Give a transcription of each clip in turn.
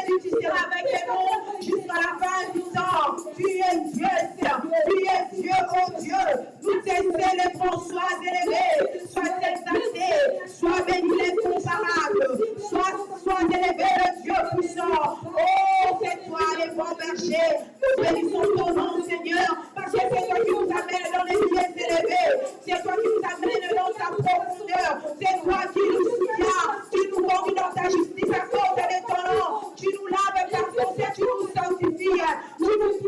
dit tu seras avec les mondes jusqu'à la fin du temps. Tu es Dieu, Seigneur. Tu es Dieu, oh Dieu. Nous te célébrons, sois élevé, sois exalté, sois béni l'incomparable, sois élevé le Dieu puissant. Oh, c'est toi les bons bergers. Nous bénissons ton nom, Seigneur, parce que c'est toi qui nous amène dans les lieux élevés. C'est toi qui nous amène dans ta profondeur. C'est toi qui nous soutiens, qui nous conduis dans ta justice à cause de ton nom. Tu nous laves par ton sang, tu nous sanctifies.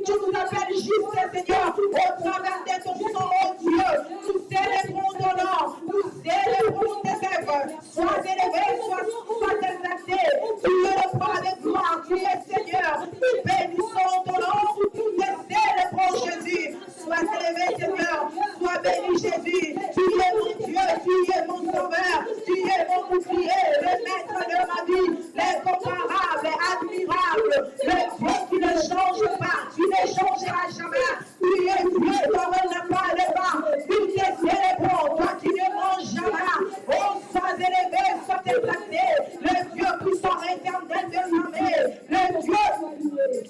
Tu nous appelles juste, Seigneur, au travers de ton sang, oh Dieu. Nous célébrons ton nom, nous célébrons tes œuvres. Sois élevé, sois exalté. Tu es le roi de gloire, tu es Seigneur. Nous bénissons ton nom, nous te célébrons Jésus. Sois élevé, Seigneur, sois béni Jésus. Tu es mon Dieu, tu es mon sauveur, tu es mon bouclier, le maître de ma vie, l'incomparable, admirable, le Dieu qui ne change pas, tu ne changeras jamais. Tu es Dieu, toi on n'a pas de bas. Nous te célébrons, toi qui ne manges jamais. Oh, sois élevé, sois exalté, le Dieu puissant éternel de l'armée, le Dieu.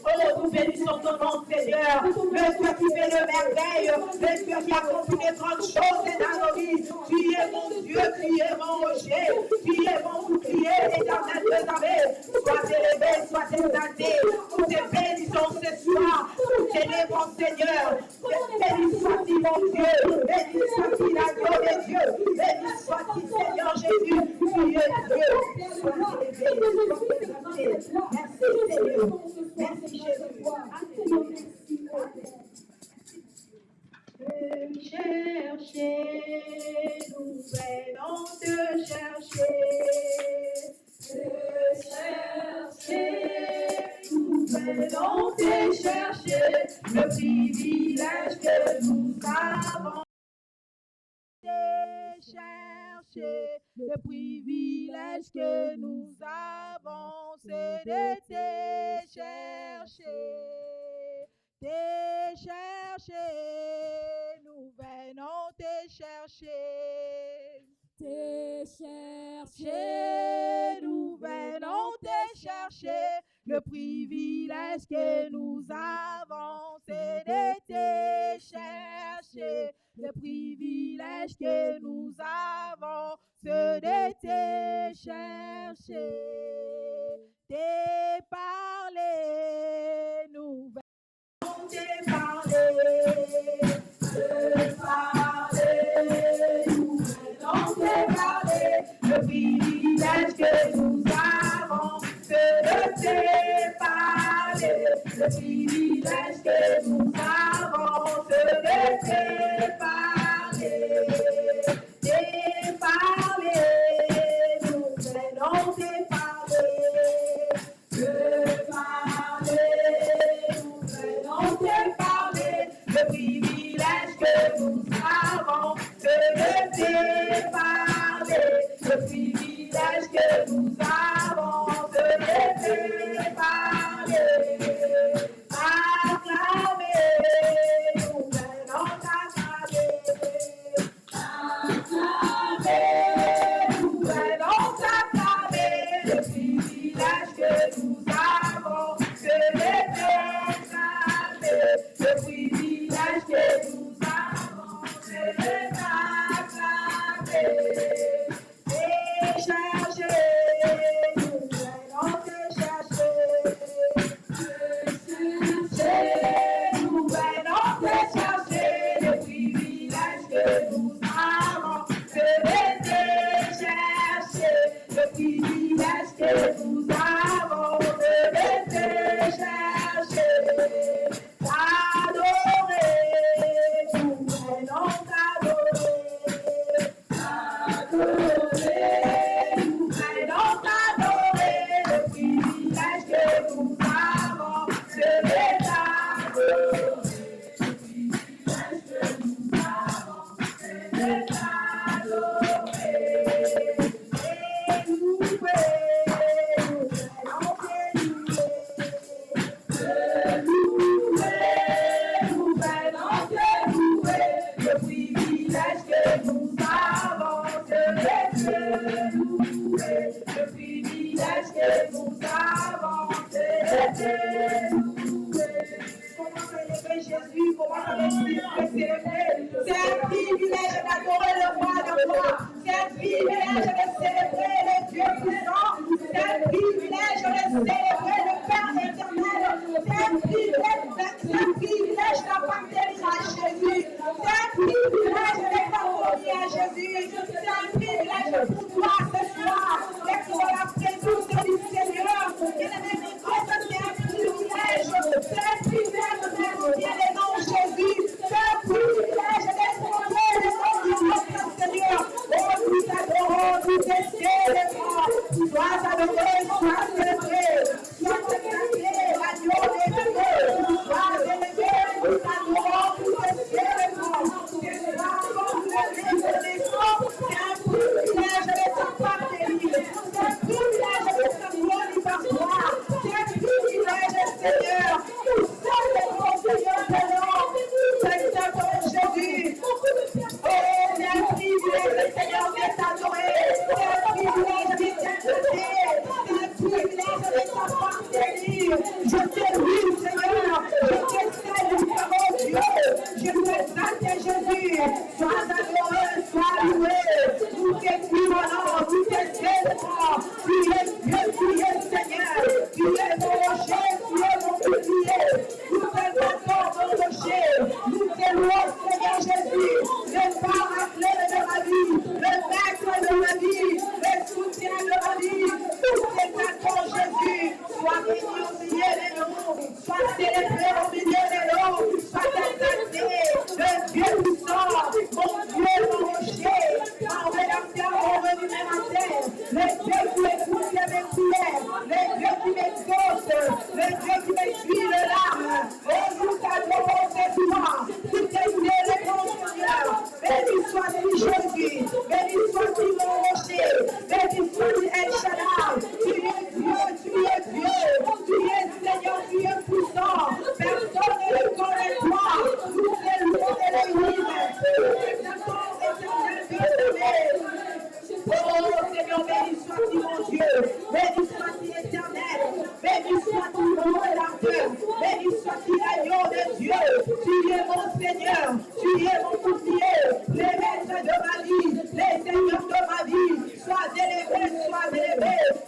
Oh, nous bénissons ton nom, Seigneur, le Dieu qui fait de merveilles, le Dieu qui accomplit de grandes choses dans nos vies. Tu es mon Dieu, tu es mon rocher, tu es mon bouclier, éternel de l'armée. Sois élevé, sois exalté. Nous te bénissons ce soir, nous t'élévons, Seigneur. Béni soit-il, mon Dieu, béni soit-il l'agneau de Dieu, béni soit-il, Seigneur Jésus, tu es Dieu. Sois élevé, sois exalté. Merci, Seigneur. Merci, Jésus. Chercher, nous venons te chercher. Nous venons te chercher, le privilège que nous avons. Chercher, le privilège que nous avons, c'est de te chercher. Te chercher, nous venons te chercher. Te chercher, nous venons te chercher. Le privilège que nous avons, c'est de te chercher. Le privilège que nous avons, c'est de te chercher. Te parler, nous venons te parler. Te parler, nous venons te parler. Le privilège que nous avons, c'est de te parler. Le privilège que nous avons, c'est de te parler. Te parler, nous venons te parler. Te parler, nous venons te parler. Le privilège que nous avons, c'est de te parler. Le privilège que nous avons, c'est de te parler. Acclamer, Commence à élever Jésus, commence à le célébrer. C'est un privilège d'adorer le roi de gloire. C'est un privilège de célébrer le Dieu puissant. C'est un privilège de célébrer le Père éternel. C'est un privilège d'appartenir à Jésus. C'est un privilège d'être accompagné à Jésus. C'est un privilège pour toi ce soir d'être dans la présence du Seigneur. C'est un privilège. C'est un privilège de glorifier le nom de Jésus. C'est un privilège d'exalter le nom de notre Seigneur. Oh, nous t'adorons, nous te célébrons. Sois adoré, sois célébré, sois exalté, l'agneau de Dieu. Sois élevé, nous t'adorons, nous te célébrons. C'est ça comme nous le reconnaissons. C'est un privilège de t'appartenir. C'est un privilège de te glorifier par toi. C'est un privilège, Seigneur. Nous célébrons, Seigneur, de l'homme. Seigneur Jésus. Oh, c'est un privilège, Seigneur, de t'adorer. C'est un privilège de t'exalter. C'est un privilège de t'appartenir. Je te loue, Seigneur. Je te salue, mon Dieu. Je t'exalte, Jésus. Sois adoré, sois loué. Nous te prions, nous te célébrons. Tu es Dieu, tu es Seigneur. Tu es mon rocher, tu es mon bouclier. Nous t'exaltons, mon rocher. Nous te louons, Seigneur Jésus. Le paraclet de ma vie, le maître de ma vie, le soutien de ma vie. Nous t'exaltons, Jésus. Sois béni au milieu des noms. Sois célébré au milieu des noms. Sois exalté, le Dieu puissant. Mon Dieu, mon rocher. Mon rédempteur, mon rémunérateur. Le Dieu qui écoute mes prières. Le Dieu qui m'exauce. Le Dieu qui m'essuie le larmes. Oh, nous t'adorons ce soir. Nous te célébrons, Seigneur. Béni sois-tu, Jésus. Béni sois-tu, mon rocher. Béni sois-tu, El Shaddai. Tu es Dieu, tu es Dieu. Tu es Seigneur, tu es puissant. Personne ne connaît toi. Nous te louons et le louons. Nous t'exaltons, éternel Dieu de oh Seigneur, béni sois-tu mon Dieu, béni sois-tu éternel, béni sois-tu mon rédempteur, béni sois-tu l'agneau de Dieu. Tu es mon Seigneur, tu es mon bouclier, les maîtres de ma vie, les seigneurs de ma vie. Sois élevé,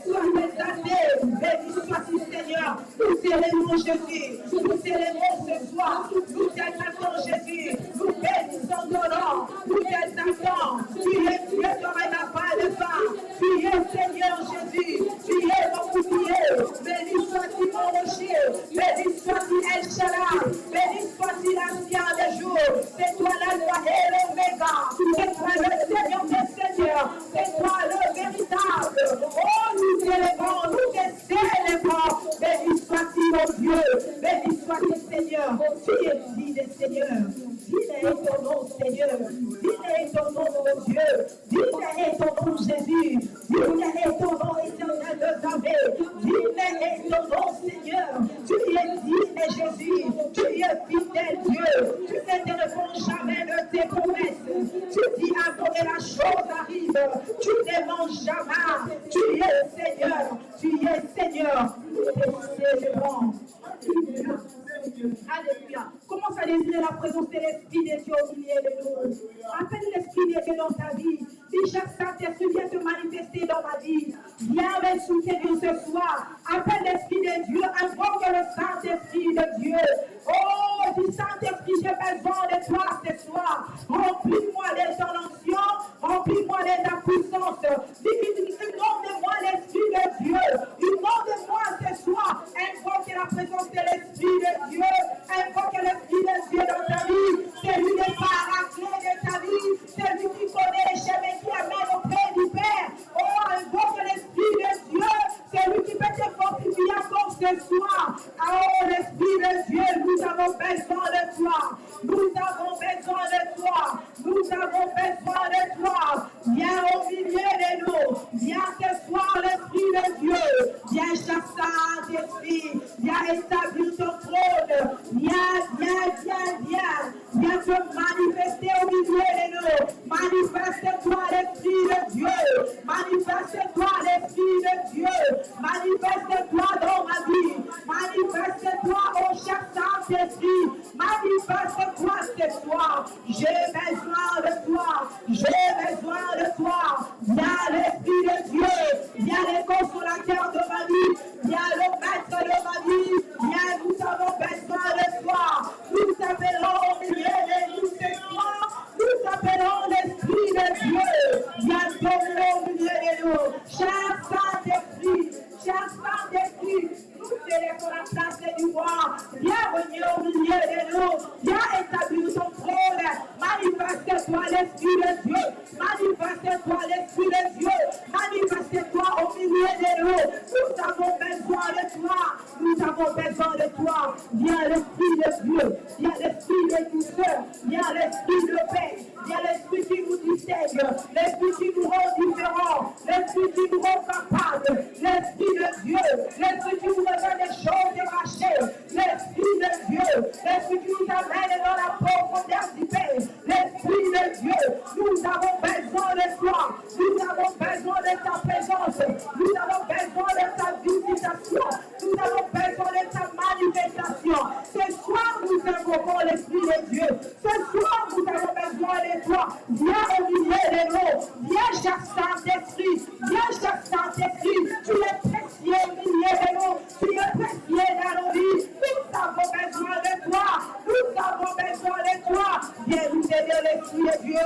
sois exalté, béni sois-tu Seigneur. Nous célébrons Jésus, nous célébrons ce soir, nous t'exaltons Jésus, nous bénissons ton nom, nous t'exaltons. Tu es Dieu comme un appel de femme, tu es Seigneur Jésus, tu es mon bouclier, béni sois-tu mon rocher, béni sois-tu El Shaddai, béni sois-tu l'ancien des jours, c'est toi l'alpha et l'oméga, c'est toi le Seigneur des seigneurs, c'est toi le véritable. Oh, nous célébrons, nous te célébrons, béni sois-tu mon Dieu, béni sois-tu Seigneur, tu es digne des seigneurs, digne est ton nom Seigneur, digne est ton nom mon Dieu, digne est ton nom Jésus, digne est ton nom éternel de David, digne est ton nom Seigneur, tu es digne Jésus, tu es fidèle Dieu, tu ne te réponds jamais de tes promesses, tu dis avant que la chose arrive, tu ne manges jamais, tu es Seigneur, nous te célébrons. Alléluia. Commence à désirer la présence de l'Esprit de Dieu au milieu de nous. Appelle l'Esprit de Dieu dans ta vie. Dis chaque Saint-Esprit vient te manifester dans ma vie. Viens me soutenir ce soir. Appelle l'Esprit de Dieu. Invoque le Saint-Esprit de Dieu. Oh, dis Saint-Esprit, j'ai besoin de toi ce soir. Remplis-moi de ton onction. Remplis-moi de ta puissance. Inonde-moi l'Esprit de Dieu. Inonde-moi ce soir. Invoque la présence de l'Esprit de Dieu. Invoque l'Esprit de Dieu dans ta vie. C'est lui le paraclet de ta vie. C'est lui qui connaît les chemins qui amènent auprès du Père. Oh, invoque l'Esprit de Dieu. C'est lui qui peut te fortifier encore ce soir. Oh, l'Esprit de Dieu, nous avons besoin de toi. Nous avons besoin de toi. Nous avons besoin de toi. Viens au milieu de nous. Viens ce soir, l'Esprit de Dieu. Viens, chaque Saint-Esprit. Viens établir ton trône. Viens te manifester au milieu de nous. Manifeste-toi, l'Esprit de Dieu. Manifeste-toi, l'Esprit de Dieu. Manifeste-toi dans ma vie. J'ai besoin de toi. J'ai besoin de toi. Viens l'Esprit de Dieu. Viens le consolateur de ma vie. Viens le maître de ma vie. Viens, nous avons besoin de toi. Nous t'appelons au milieu de nous ce soir. Nous appelons l'Esprit de Dieu. Viens dominer au milieu de nous. Cher Saint-Esprit, nous célébrons la place du roi. Viens venir au milieu de nous. Viens établir ton trône. Manifeste-toi l'Esprit de Dieu. Manifeste-toi l'Esprit de Dieu. Manifeste-toi au milieu de nous. Nous avons besoin de toi. Nous avons besoin de toi. Viens l'Esprit de Dieu. Viens l'Esprit de douceur. Viens l'Esprit de paix. Viens l'Esprit qui nous distingue. L'Esprit qui nous rend différents. L'Esprit qui nous rend capables. L'Esprit de Dieu. L'Esprit qui nous révèle des choses cachées. L'Esprit de Dieu. L'Esprit qui nous amène dans la profondeur du paix. L'Esprit de Dieu. Nous avons besoin de toi. Nous avons besoin de ta présence. Nous avons besoin de ta visitation. Nous avons besoin de ta manifestation. Ce soir, nous invoquons l'Esprit de Dieu. Ce soir, nous avons besoin de toi. Viens au milieu de nous. Viens, cher Saint-Esprit. Viens, cher Saint-Esprit. Tu es précieux au milieu de nous. Tu es précieux dans nos vies. Nous avons besoin de toi. Nous avons besoin de toi. Viens nous aider, l'Esprit de Dieu.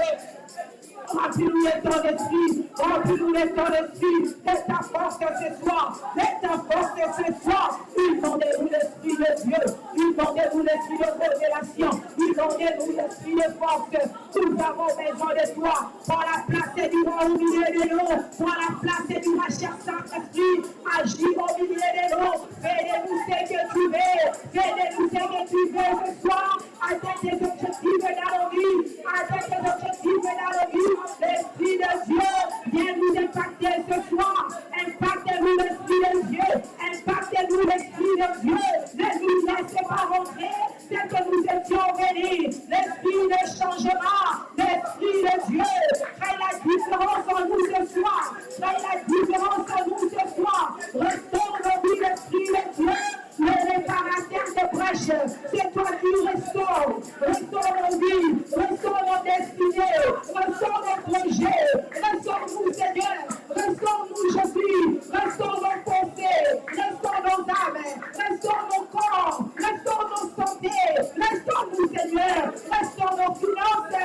Remplis-nous de ton esprit, remplis-nous de ton esprit, de ta force ce soir, de ta force ce soir. Inondez-nous l'Esprit de Dieu, inondez-nous l'Esprit de révélation, inondez-nous l'Esprit de force. Nous avons besoin de toi. Pour la place du roi au milieu de nous, pour la place du roi, cher Saint-Esprit, agis au milieu de nous. Fais-nous ce que tu veux, fais-nous ce que tu veux ce soir. Atteins tes objectifs dans nos vies, atteins tes objectifs dans nos vies. L'Esprit de Dieu vient nous impacter ce soir. Impactez-nous l'Esprit de Dieu. Impactez-nous l'Esprit de Dieu. Ne nous laissez pas rentrer tel que nous étions venus. L'Esprit de changement, l'Esprit de Dieu. Fais la différence en nous ce soir. Fais la différence en nous ce soir. Restaure nos vies, l'Esprit de Dieu. Le réparateur de brèches, c'est toi qui restaure. Restaure nos vies, restaure nos destinées, restaure nos projets. Restaure-nous, Seigneur. Restaure-nous, Jésus. Restaure nos pensées, restaure nos âmes, restaure nos corps, restaure nos santé. Restaure-nous, Seigneur. Restaure nos finances.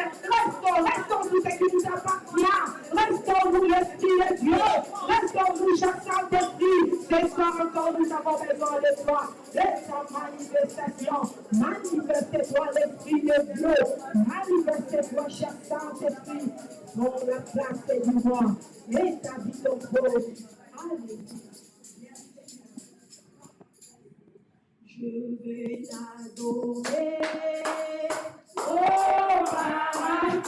Restaure-nous ce qui nous appartient. Restaure-nous l'Esprit de Dieu. Restaure-nous, chaque Saint-Esprit. Ce soir encore, nous avons besoin de toi. De ta manifestation. Manifeste-toi l'Esprit de Dieu. Manifeste-toi, cher Saint-Esprit. Dans la place du roi. Établis ton trône. Alléluia. Je vais t'adorer. Oh, ma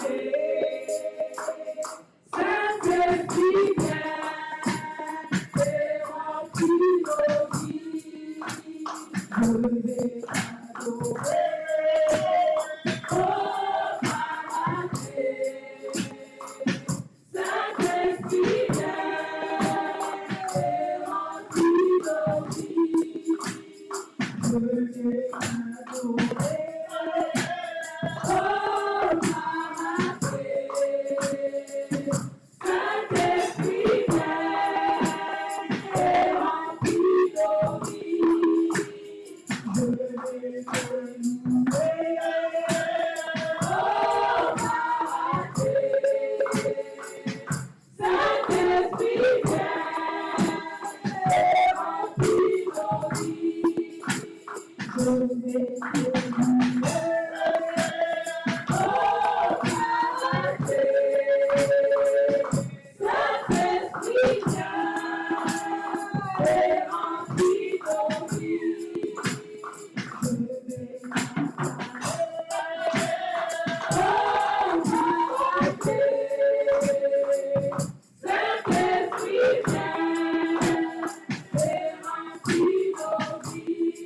Dieu. Saint-Esprit, viens. Et remplis nos vies. Je vais t'adorer. Oh, ma Dieu. Saint-Esprit, viens. Et remplis nos vies. Je vais t'adorer. Oh, ma Dieu. Saint-Esprit, viens. Et remplis nos vies. Je vais t'adorer. Oh, ma Dieu. Saint-Esprit, viens. Et remplis nos vies. Je vais t'adorer. Oh, ma Dieu. Saint-Esprit, viens. Et remplis nos vies. Je vais oh, ma Dieu. Saint-Esprit, viens. Et remplis nos vies.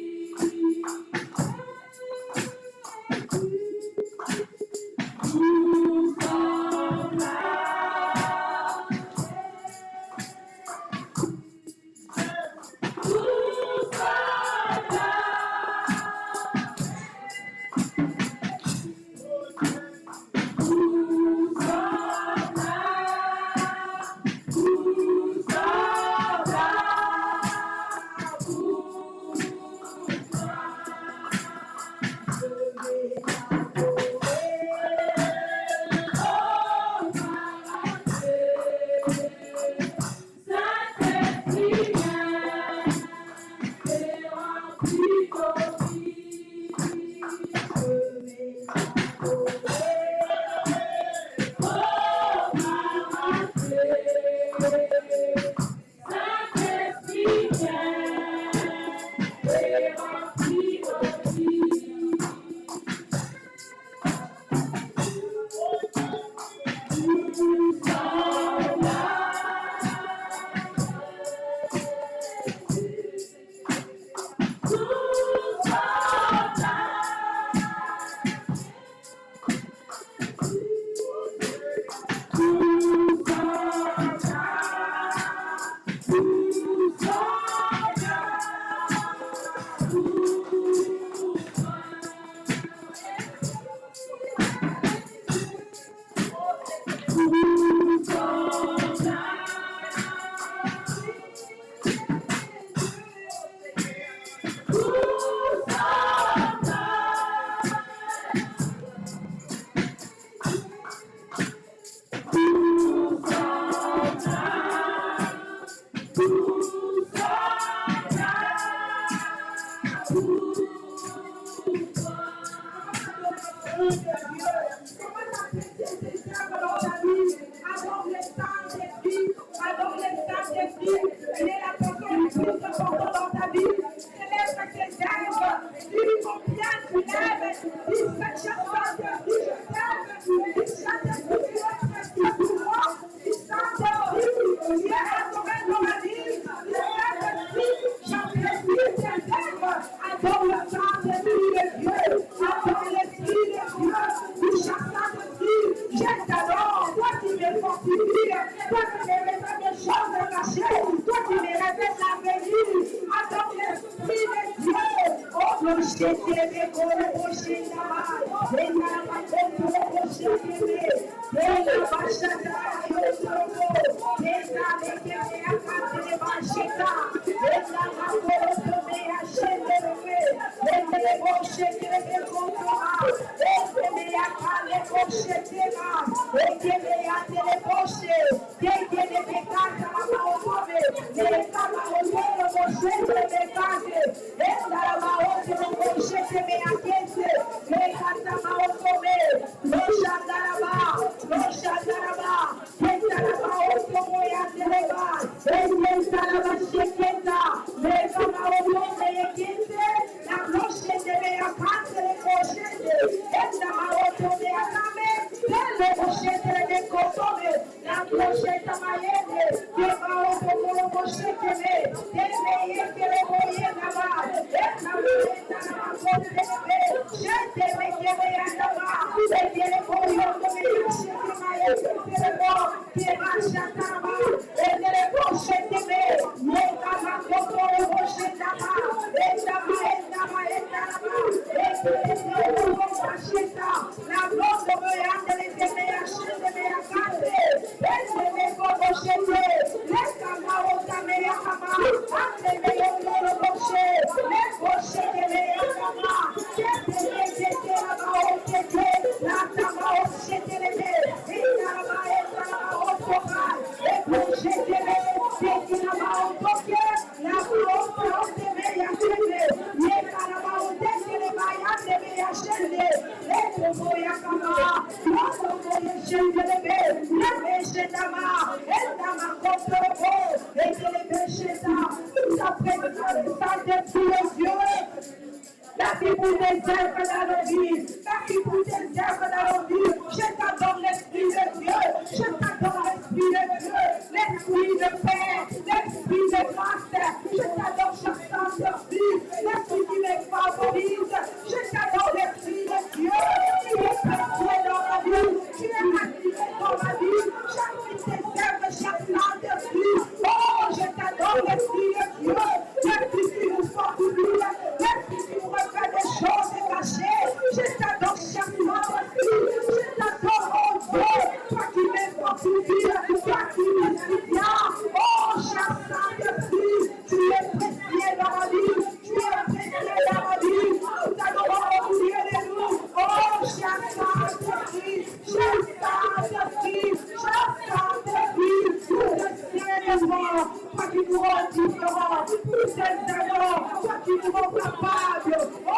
t'exaltons, toi qui nous rends capables. Oh,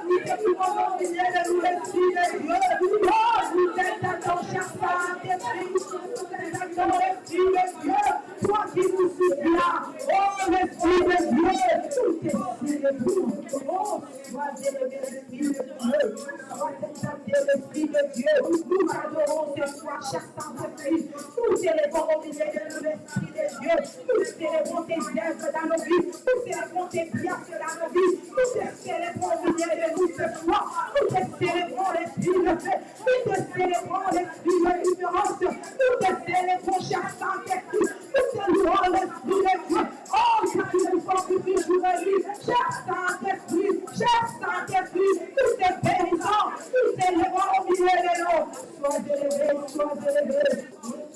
nous t'exaltons, de nous l'esprit de Dieu. Oh, nous t'exaltons, cher Saint-Esprit. Nous t'exaltons, l'esprit de Dieu. Toi qui nous soutiens. Oh, l'esprit de Dieu. Tout est célébré. Oh, sois élevé, l'esprit de Dieu. Sois exalté, l'esprit de Dieu. Nous adorons ce soir, cher Saint-Esprit. Nous célébrons au milieu de nous l'esprit de Dieu. Nous célébrons tes œuvres dans nos vies. Nous célébrons tes miracles dans nos vies. Nous te célébrons au milieu de nous ce soir. Nous te célébrons l'esprit de paix. Nous te célébrons l'esprit de différence. Nous te célébrons, cher Saint-Esprit. Nous te louons l'esprit de Dieu. Oh, car il est fort que tu joues la vie. Cher Saint-Esprit, nous te bénissons. Nous te célébrons au milieu de nous. Sois élevé, sois élevé.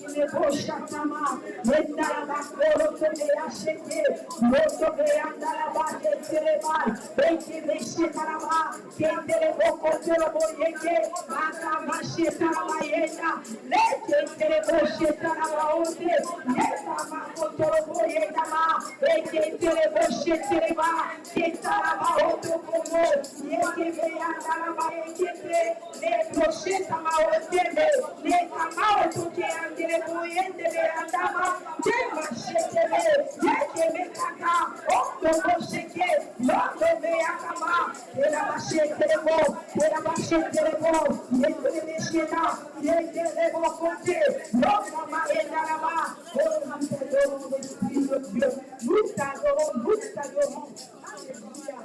Il est beau, Chakama. Mendalaba, Kolotobeya, Sheke. Motobeya, Dalaba, Keteleba. Bekebe, Shekaraba. Ketelebo, Kotolobo, Yeke. Makama, Shekaraba, Yena. Leketelebo, Shekaraba, Ote. Yekama, Kotolobo, Yekama. Beketelebo, Shekaraba. Ketaraba, Otokomo. Yekebe, Andalaba, Yekebe. Lebro, Shekama, Otebe. Lekama, Otoke, Andele. Yendele andama, Jema shekele, Yekeme kaka, Ondo sheke, Yondo me akama, Ela shekele bo, Ela shekele bo, Yendele shena, Yendele bo kote, Yondo ma endalama, Oh, nous t'adorons, l'Esprit de Dieu, nous t'adorons, Alléluia.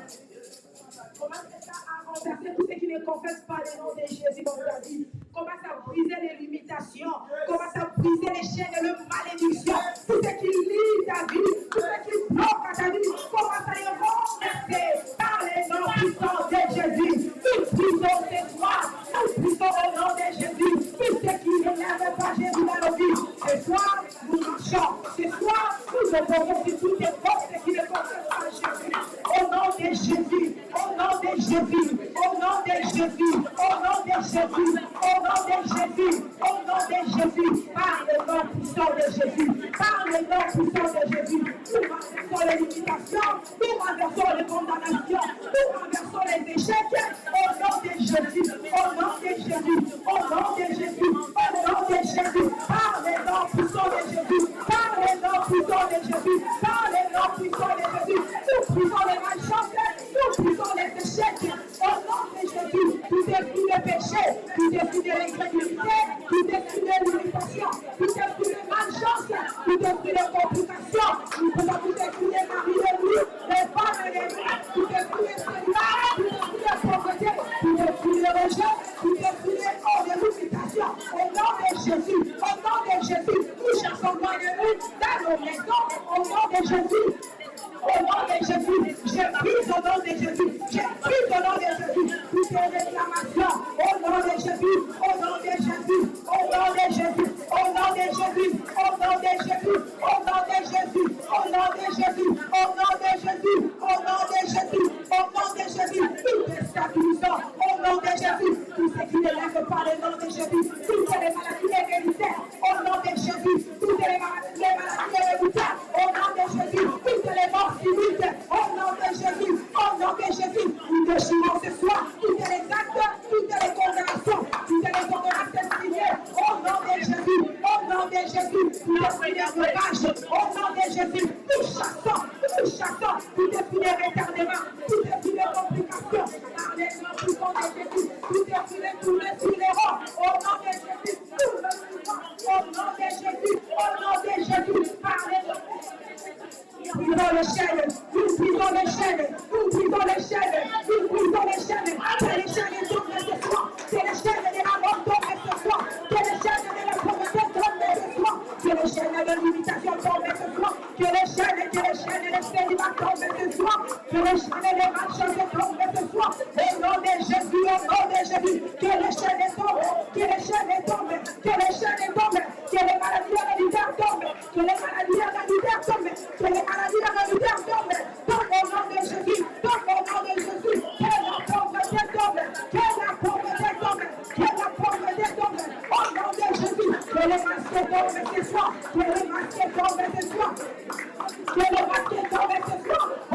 Commencez à renverser tout ce qui ne confesse pas le nom de Jésus dans ta vie. Commence à briser les limitations. Commence à briser les chaînes de malédiction. Tout ce qui lie ta vie, tout ce qui bloque ta vie. Commence à les renverser par les noms puissants de Jésus. Nous brisons tes droits. Nous brisons au nom de Jésus. Tout ce qui n'élève pas Jésus dans nos vies. Ce soir, nous marchons. Ce soir, nous opposons sur toutes les forces qui ne confessent pas Jésus. Au nom de Jésus. Au nom de Jésus. Au nom de Jésus. Au nom de Jésus. Au nom de Jésus, au nom de Jésus, par le nom puissant de Jésus, par le nom puissant de Jésus, nous renversons les limitations, nous renversons les condamnations, nous renversons les échecs, au nom de Jésus, au nom de Jésus, au nom de Jésus, au nom de Jésus, par le nom puissant de Jésus, par le nom puissant de Jésus, par le nom puissant de Jésus, nous brisons les malchances, nous brisons les échecs, au nom de Jésus, tout défi de péché, tout défi de l'incrédulité, tout défi de limitation, tout défi de malchance, tout défi de complications, nous pouvons tout défi de mari de lui, les femmes et les mères, tout défi de célibat, tout défi de pauvreté, tout défi de rejet, tout défi de limitation, au nom de Jésus, au nom de Jésus, nous cherchons loin de nous, dans nos maisons, au nom de Jésus. Au nom de Jésus, je prie au nom de Jésus, je prie au nom de Jésus, toutes les réclamations, au nom de Jésus, au nom de Jésus, au nom de Jésus, au nom de Jésus, au nom de Jésus, au nom de Jésus, au nom de Jésus, au nom de Jésus, au nom de Jésus, au nom de Jésus, tout est stabilisant, au nom de Jésus, tout ce qui ne lève pas le nom de Jésus, toutes les maladies héréditaires, au nom de Jésus, toutes les maladies héréditaires, au nom de Jésus, toutes les morts civiques, au nom de Jésus, au nom de Jésus, nous déchirons ce soir, toutes les actes, toutes les condamnations, toutes les condamnations signées, au nom de Jésus, au nom de Jésus, nous définissons le rage, au nom de Jésus, nous chassons, tout définit retardement, tout définit complications, par les noms puissants de Jésus, tout définit tous les funérailles, au nom de Jésus, tout le mouvement, au nom de Jésus, au nom de Jésus, par les noms. Nous brisons les chaînes, nous brisons les chaînes, nous brisons les chaînes, nous brisons les chaînes, que les chaînes tombent ce soir, que les chaînes de la mort tombent ce soir, que les chaînes de la pauvreté tombent ce soir, que les chaînes de limitation tombent ce soir, que les chaînes de célibat tombent ce soir, que les chaînes de malchance tombent ce soir, au nom de Jésus, au nom de Jésus, que les chaînes tombent, que les chaînes tombent, que les chaînes tombent, que les maladies héréditaires tombent, que les maladies héréditaires tombent, que les maladies héréditaires tombent, au nom de Jésus, au nom de Jésus, que la pauvreté tombe, que la pauvreté tombe, que la pauvreté tombe, au nom de Jésus, que les masques tombent ce soir, que les masques tombent ce soir, que les masques tombent ce soir, au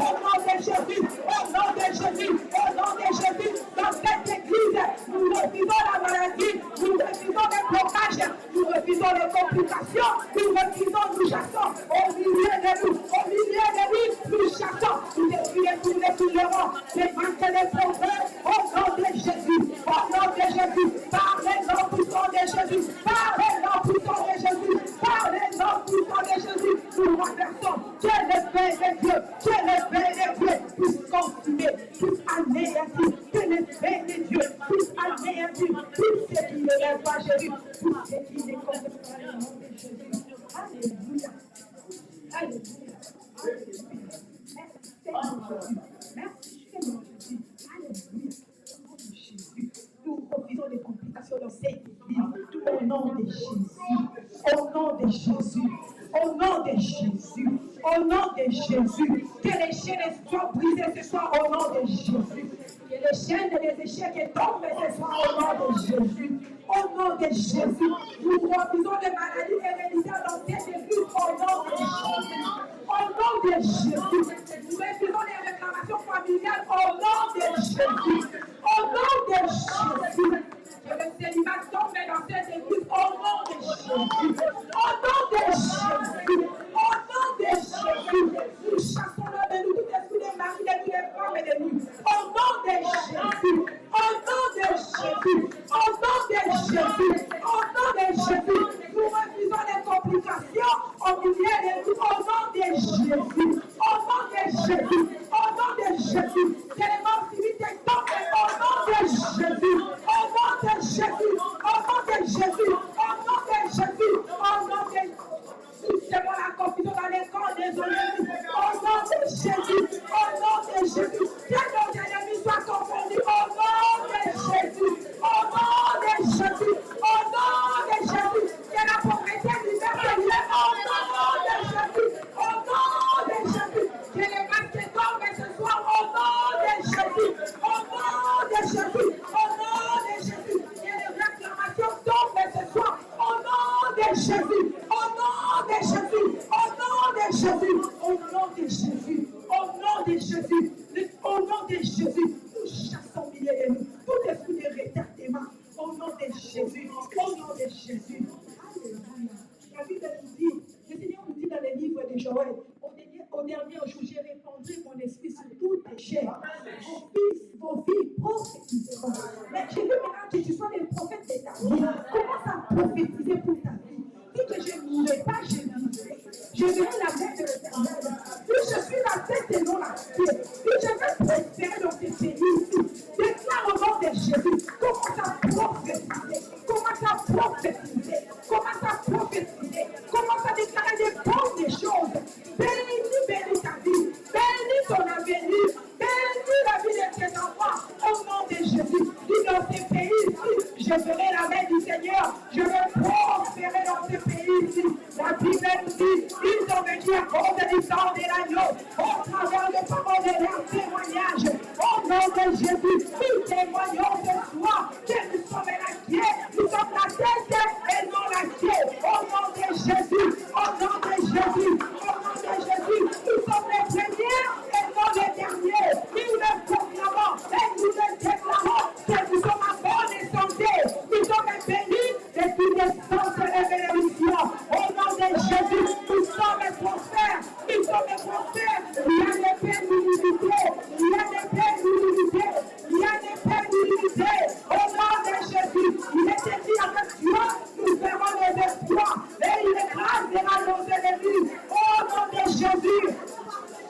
détourneront les marques des progrès au nom de Jésus. Au nom de Jésus, par les noms puissants de Jésus, par les noms puissants de Jésus, par les noms puissants de Jésus, nous renversons que l'esprit de Dieu, que l'esprit de Dieu puisse consumer, puisse anéantir, que l'esprit de Dieu puisse anéantir tout ce qui ne lève pas Jésus, tout ce qui ne confesse pas le nom de Jésus. Alléluia. Alléluia. Merci Seigneur Jésus. Alléluia. Jésus. Nous refusons les complications dans cette église. Au nom de Jésus. Au nom de Jésus. Au nom de Jésus. Au nom de Jésus. Que les chaînes soient brisées ce soir au nom de Jésus. Que les chaînes et les échecs tombent ce soir au nom de Jésus. Au nom de Jésus. Nous refusons les maladies héréditaires dans cette église au nom de Jésus. Au nom de Jésus. Nous refusons les réclamations familiales au nom de Jésus. Au nom de Jésus. Que le célibat tombe dans cette église au nom de Jésus. Au nom de Jésus. Au nom de Jésus. Nous chassons l'homme de nous, tout esprit des maris, de nous, des femmes et de nous. Au nom de Jésus. Au nom de Jésus. Au nom de Jésus. Au nom de Jésus. Nous refusons les complications au milieu de nous. Au nom de Jésus. Au nom de Jésus. Au nom de Jésus. Que les morts civiles tombent au nom de Jésus. Au nom de Jésus. Au nom de Jésus. Au nom de Jésus. Au nom de Jésus. Nous semons la confusion dans les corps des ennemis. Au nom de Jésus. Au nom de Jésus. Que nos ennemis soient confondus. Au nom de Jésus. Au nom de Jésus. Au nom de Jésus. Que la pauvreté libère au nom de Jésus. Au nom de Jésus. Que les masques tombent ce soir au nom de Jésus. Au nom de Jésus. Au nom de Jésus. Que les réclamations tombent ce soir au nom de Jésus. Au nom de Jésus. Au nom de Jésus. Au nom de Jésus. Au nom de Jésus. Au nom de Jésus. Nous chassons au milieu de nous tout esprit de retardement. Au nom de Jésus. Au nom de Jésus. Alléluia. La Bible nous dit, le Seigneur nous dit dans les livres de Joël, au dernier jour, j'ai répandu mon esprit sur toute la chair. Vos fils, vos filles prophétiseront. Mais je veux maintenant que tu sois le prophète de ta vie. Commence à prophétiser pour ta vie. Dis que je ne mourrai pas, je vivrai. Je verrai la main de l'Éternel. Dis je suis la tête et non la tête. Dis je vais prospérer dans ces pays ici. Déclare au nom de Jésus. Commence à prophétiser. Commence à prophétiser. Commence à prophétiser. Commence à déclarer des bonnes choses. Bénis ta vie. Bénis ton avenir. Bénis la vie de tes enfants. Au nom de Jésus. Dis dans ces pays ici. Je verrai la main du Seigneur. Je vais prospérer dans ces pays ici. La Bible nous dit, ils ont vécu à cause du sang de l'agneau. Au travers des paroles de leur témoignage. Au nom de Jésus. Nous témoignons ce soir que nous sommes la clé. Nous sommes la tête et non la clé. Au nom de Jésus. Au nom de Jésus. Au nom de Jésus. Nous sommes les premiers et non les derniers. Nous le proclamons et nous le déclarons que nous sommes en bonne santé. Nous sommes bénis de toute naissance et bénédiction. Au nom de Jésus, nous sommes prospères. Nous sommes prospères. Rien ne peut nous limiter. Rien ne peut nous limiter. Rien ne peut nous limiter. Au nom de Jésus, il était dit avec Dieu, nous verrons les exploits. Et il écrasera nos ennemis. Au nom de Jésus.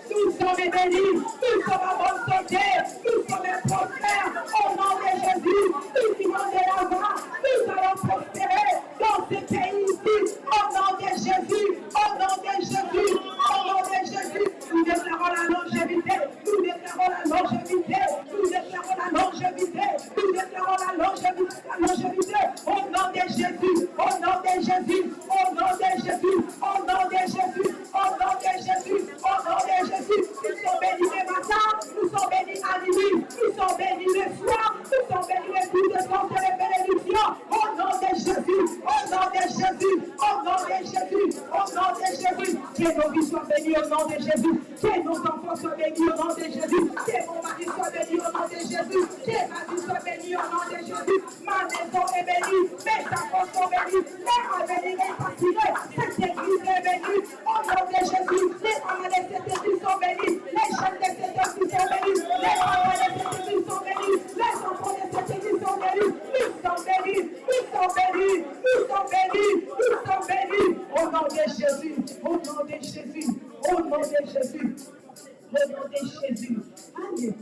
Nous sommes bénis, nous sommes en bonne santé, nous sommes prospères au nom de Jésus. Nous vivons de l'avant, nous allons prospérer dans ces pays ici au nom de Jésus, au nom de Jésus, au nom de Jésus. Nous déclarons la longévité, nous déclarons la longévité, nous déclarons la longévité, nous déclarons la longévité au nom de Jésus, au nom de Jésus, au nom de Jésus, au nom de Jésus, au nom de Jésus, au nom de Jésus. Nous sommes bénis les matins, nous sommes bénis à minuit, nous sommes bénis le soir, nous sommes bénis les coups de sang et les bénédictions. Au nom de Jésus, au nom de Jésus, au nom de Jésus, au nom de Jésus. Que nos vies soient bénies au nom de Jésus. Que nos enfants soient bénis au nom de Jésus. Que mon mari soit béni au nom de Jésus. Que ma vie soit bénie au nom de Jésus. Ma maison est bénie, mes enfants sont bénis, mes avenirs est assuré. Cette église est bénie au nom de Jésus. Les parents de cette église sont bénis, les jeunes de cette église sont bénis. Alléluia.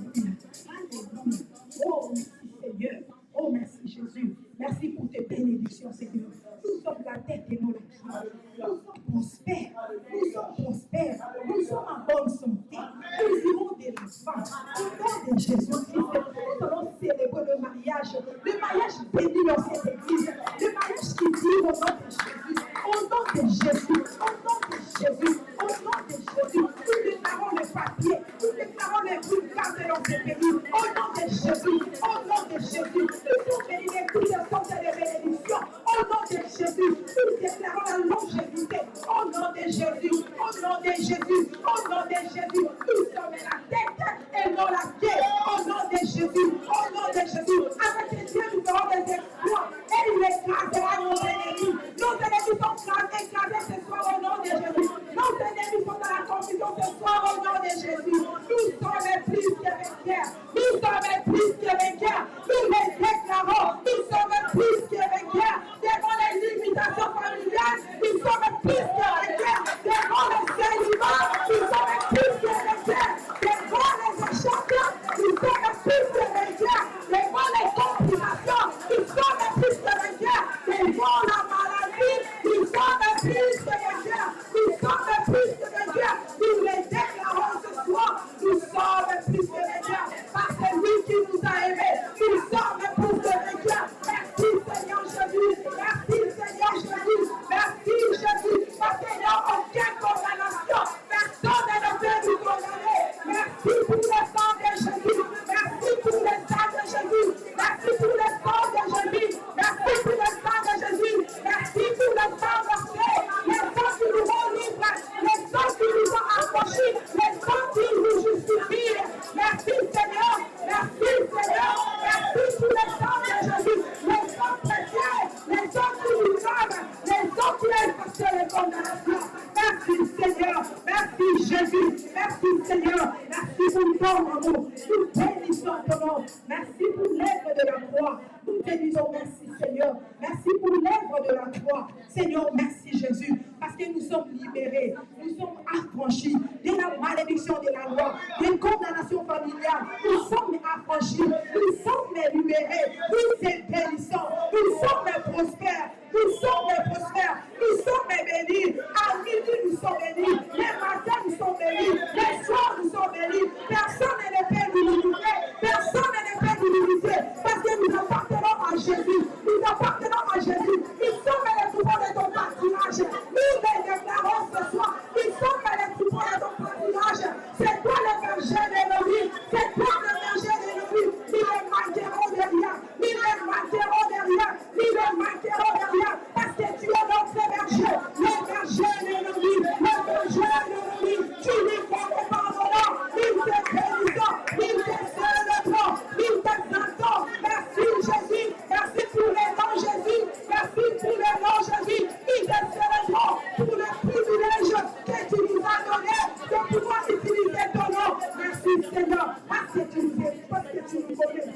Alléluia. Oh, merci Seigneur. Oh, merci Jésus. Merci pour tes bénédictions, Seigneur. Nous sommes la tête et non la queue. Nous sommes prospères. Nous sommes prospères. Nous sommes en bonne santé. Nous irons de l'enfant. Au nom de Jésus-Christ, nous allons célébrer le mariage. Le mariage béni dans cette église. Le mariage qui vit au nom de Jésus. Au nom de Jésus. Au nom de Jésus. Au nom de Jésus. Nous déclarons le papier. Nous déclarons les bruits dans ce pays. Au nom de Jésus. Au nom de Jésus. Nous sommes bénis de toutes sortes de bénédictions. Au nom de Jésus. Nous déclarons la longévité. Au nom de Jésus. Au nom de Jésus. Au nom de Jésus. Nous sommes la tête et non la queue. Au nom de Jésus. Au nom de Jésus. Avec Dieu, nous ferons des exploits. Et il écrasera nos ennemis. Nos ennemis sont écrasés ce soir au nom de Jésus. Nos ennemis sont dans la confusion ce soir au nom de Jésus. Nous sommes plus que vainqueurs. Nous sommes plus que vainqueurs. Nous les déclarons. Nous sommes plus que vainqueurs. Devant les limitations familiales, nous sommes plus que vainqueurs. Devant les célibats, nous sommes plus que vainqueurs. Devant les échappés, nous sommes plus que vainqueurs. Devant les complications, nous sommes plus que vainqueurs. Devant la maladie, nous sommes plus que vainqueurs. Nous sommes plus que vainqueurs. Nous les déclarons ce soir. Nous sommes plus que vainqueurs. Parce que lui qui nous a aimés, nous sommes plus que vainqueurs. Merci Seigneur Jésus. Merci Seigneur Jésus. Merci Jésus. Parce qu'il n'y a aucune condamnation. Personne ne peut nous condamner. Merci pour le sang de Jésus. Merci pour le sang de Jésus. Merci pour le sang de Jésus. Merci pour le sang de Jésus. Merci pour le sang versé. Les sangs qui nous rend libres. Les sangs qui nous ont affranchis. Les sangs qui nous justifient. Merci Seigneur. Merci Seigneur. Merci pour le sang de Jésus. Les sangs précieux. Les sangs qui nous savent. Les sangs qui effacent les condamnations. Merci Seigneur. Merci Jésus. Merci Seigneur. Merci pour ton amour. Nous bénissons ton nom. Merci pour l'œuvre de la croix. Nous te disons merci Seigneur. Merci pour l'œuvre de la croix. Seigneur, merci Jésus. Parce que nous sommes libérés. Nous sommes affranchis de la malédiction de la loi, des condamnations familiales. Nous sommes affranchis. Nous sommes libérés. Nous te bénissons. Nous sommes prospères. Nous sommes prospères. Nous sommes bénis. À midi, nous sommes bénis. Les matins, nous sommes bénis. Les soirs, nous sommes bénis. Personne ne peut nous limiter. Personne ne peut nous limiter. Parce que nous appartenons à Jésus. Nous appartenons à Jésus. Nous sommes les troupeaux de ton pâturage. Nous les déclarons ce soir. Nous sommes les troupeaux de ton pâturage. C'est toi le berger de nos vies. C'est toi le berger de nos vies. Nous ne manquerons de rien. Nous ne manquerons de rien. Nous ne manquerons de rien. Parce que tu es notre berger. Le berger de nos vies. Le berger de nos vies. Tu nous connais pardonnant. Nous te bénissons. Nous te célébrons. Nous t'exaltons. Merci Jésus. Merci pour les noms Jésus. Merci pour les noms Jésus. Nous te célébrons pour le privilège que tu nous as donné de pouvoir utiliser ton nom. Merci Seigneur. Parce que tu nous écoutes. Parce que tu nous connais.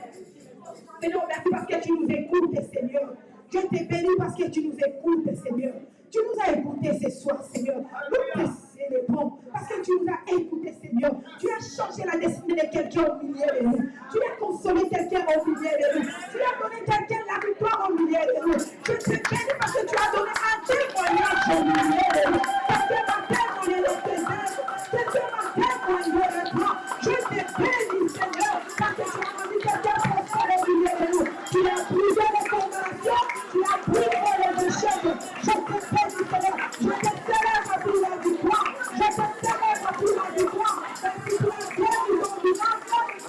Seigneur, merci parce que tu nous écoutes, Seigneur. Je te bénis parce que tu nous écoutes, Seigneur. Tu nous as écoutés ce soir, Seigneur. Nous te célébrons parce que tu nous as écoutés, Seigneur. Tu as changé la destinée de quelqu'un au milieu de nous. Tu as consolé quelqu'un au milieu de nous. Tu as donné quelqu'un la victoire au milieu de nous. Je te bénis parce que tu as donné un témoignage au milieu de nous. Parce que ma témoignage de tes œuvres. C'est que ma témoignage de toi. Je te bénis, Seigneur, parce que tu as rendu quelqu'un au milieu de nous. Tu as brisé les condamnations. Tu as brisé les échecs. Je te bénis, Seigneur. Je te célèbre pour la victoire. Je te célèbre pour la victoire. Merci pour la guérison du monde.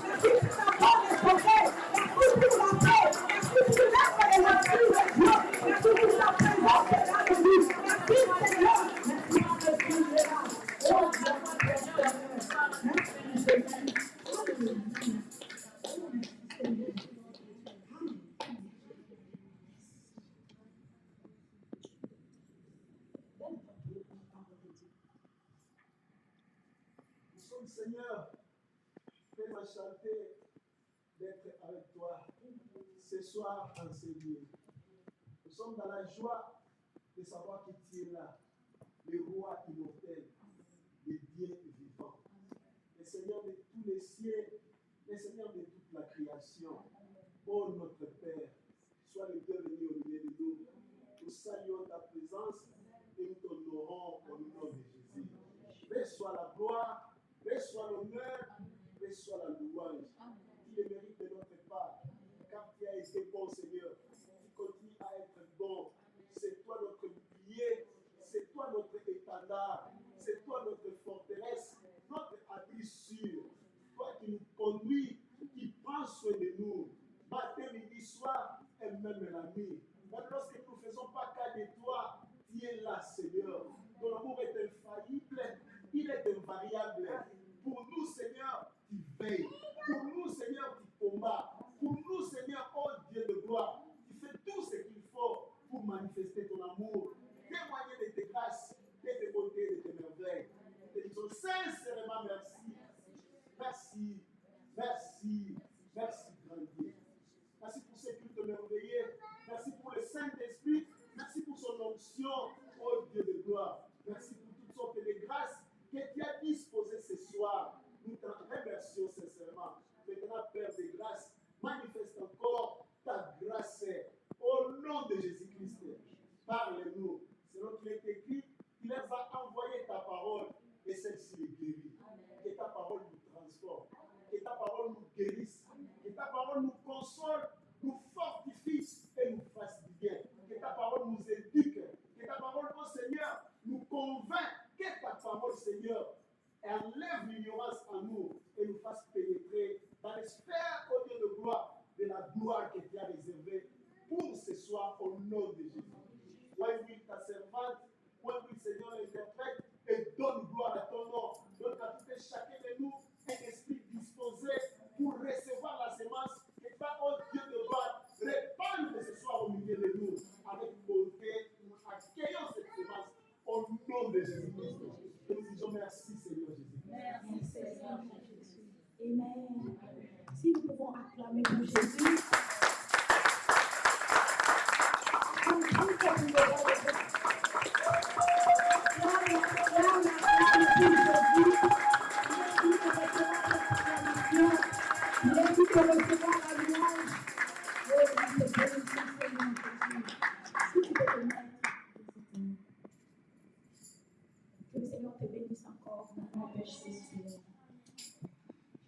Merci pour la bonne santé. Merci pour la paix. Merci pour l'œuvre de l'Esprit de Dieu. Merci pour la présence de la vie. Merci, Seigneur. Merci pour ce que tu es là. Oh, merci, Jésus. Seigneur, fais-moi chanter d'être avec toi ce soir en ce lieu. Nous sommes dans la joie de savoir que tu es là, le roi immortel, le Dieu vivant. Le Seigneur de tous les cieux les seigneurs de toute la création. Oh notre Père, sois le bienvenu au milieu de nous. Nous saluons ta présence et nous t'honorons au nom de Jésus. Reçois la gloire, reçois l'honneur, reçois la louange. Tu le mérites de notre part, car tu as été bon, Seigneur. Tu continues à être bon. C'est toi notre bouclier, c'est toi notre étendard, c'est toi notre forteresse, notre abri sûr. Toi qui nous conduis, qui prends soin de nous, matin, midi, soir et même la nuit. Même lorsque nous ne faisons pas cas de toi, tu es là, Seigneur. Ton amour est infaillible, il est invariable. Pour nous, Seigneur, tu veilles. Pour nous, Seigneur, tu combats. Pour nous, Seigneur, oh Dieu de gloire, tu fais tout ce qu'il faut pour manifester ton amour, témoigner de tes grâces, de tes beautés, de tes merveilles. Nous te disons sincèrement merci. Merci, merci, merci, grand Dieu. Merci pour ce culte merveilleux. Merci pour le Saint-Esprit. Merci pour son onction, oh Dieu de gloire. Merci pour toutes sortes de grâces que tu as disposées ce soir. Nous te remercions sincèrement. Maintenant, Père de grâce, manifeste encore ta grâce. Au nom de Jésus-Christ, parle-nous. Selon qu'il est écrit, tu leur vas envoyer ta parole et celle-ci les guérit. Que ta parole nous transforme. Que ta parole nous guérisse. Que ta parole nous console, nous fortifie et nous fasse du bien. Que ta parole nous éduque. Que ta parole, oh Seigneur, nous convainc. Que ta parole, Seigneur, enlève l'ignorance en nous et nous fasse pénétrer dans les sphères, au Dieu de gloire, de la gloire que tu as réservée pour ce soir au nom de Jésus. When will ta servante, when will Seigneur l'interprète et donne gloire à ton nom. Donc à tout et chacun de nous un esprit disposé pour recevoir la semence et va, oh Dieu de gloire, répandre ce soir au milieu de nous avec bonté. Nous accueillons cette semence au nom de Jésus-Christ. Et nous disons merci Seigneur Jésus. Merci Seigneur Jésus. Amen. Si nous pouvons acclamer pour Jésus. Que le Seigneur te bénisse encore. Je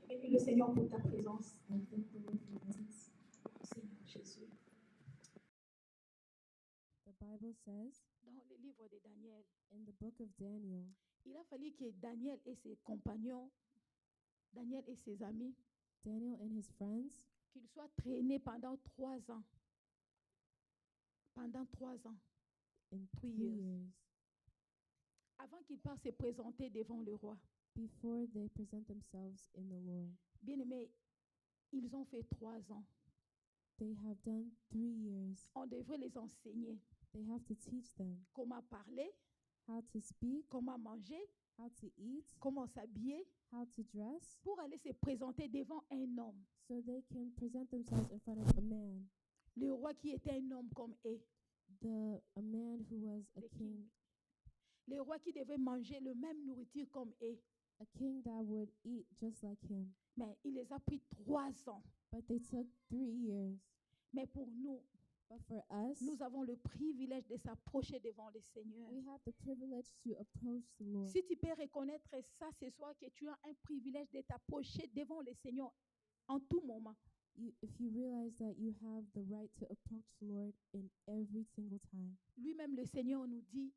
bénis le Seigneur pour ta présence. Seigneur Jésus. The Bible says Dans le livre de Daniel, in the book of Daniel, il a fallu que Daniel et ses compagnons, Daniel et ses amis, Daniel and his friends, qu'ils soient traînés pendant 3 ans. Pendant 3 ans. in 3 3 years. years, Avant qu'ils partent se présenter devant le roi. before they present themselves in the Lord. Bien-aimés, ils ont fait 3 ans. They have done 3 years. On devrait les enseigner They have to teach them comment parler, how to speak, comment manger, how to eat, comment s'habiller, how to dress, pour aller se présenter devant un homme. so they can present themselves in front of a man. Le roi qui était un homme comme eux. A man who was a The king, Le roi qui devait manger le même nourriture comme eux. a king that would eat just like him. Mais il les a pris 3 ans. But they took 3 years. Mais pour nous, But for us, nous avons le privilège de s'approcher devant le Seigneur. we have the privilege to approach the Lord. Si tu peux reconnaître ça ce soir, que tu as un privilège de t'approcher devant le Seigneur en tout moment. If you realize that you have the right to approach the Lord in every single time. Lui-même, le Seigneur nous dit,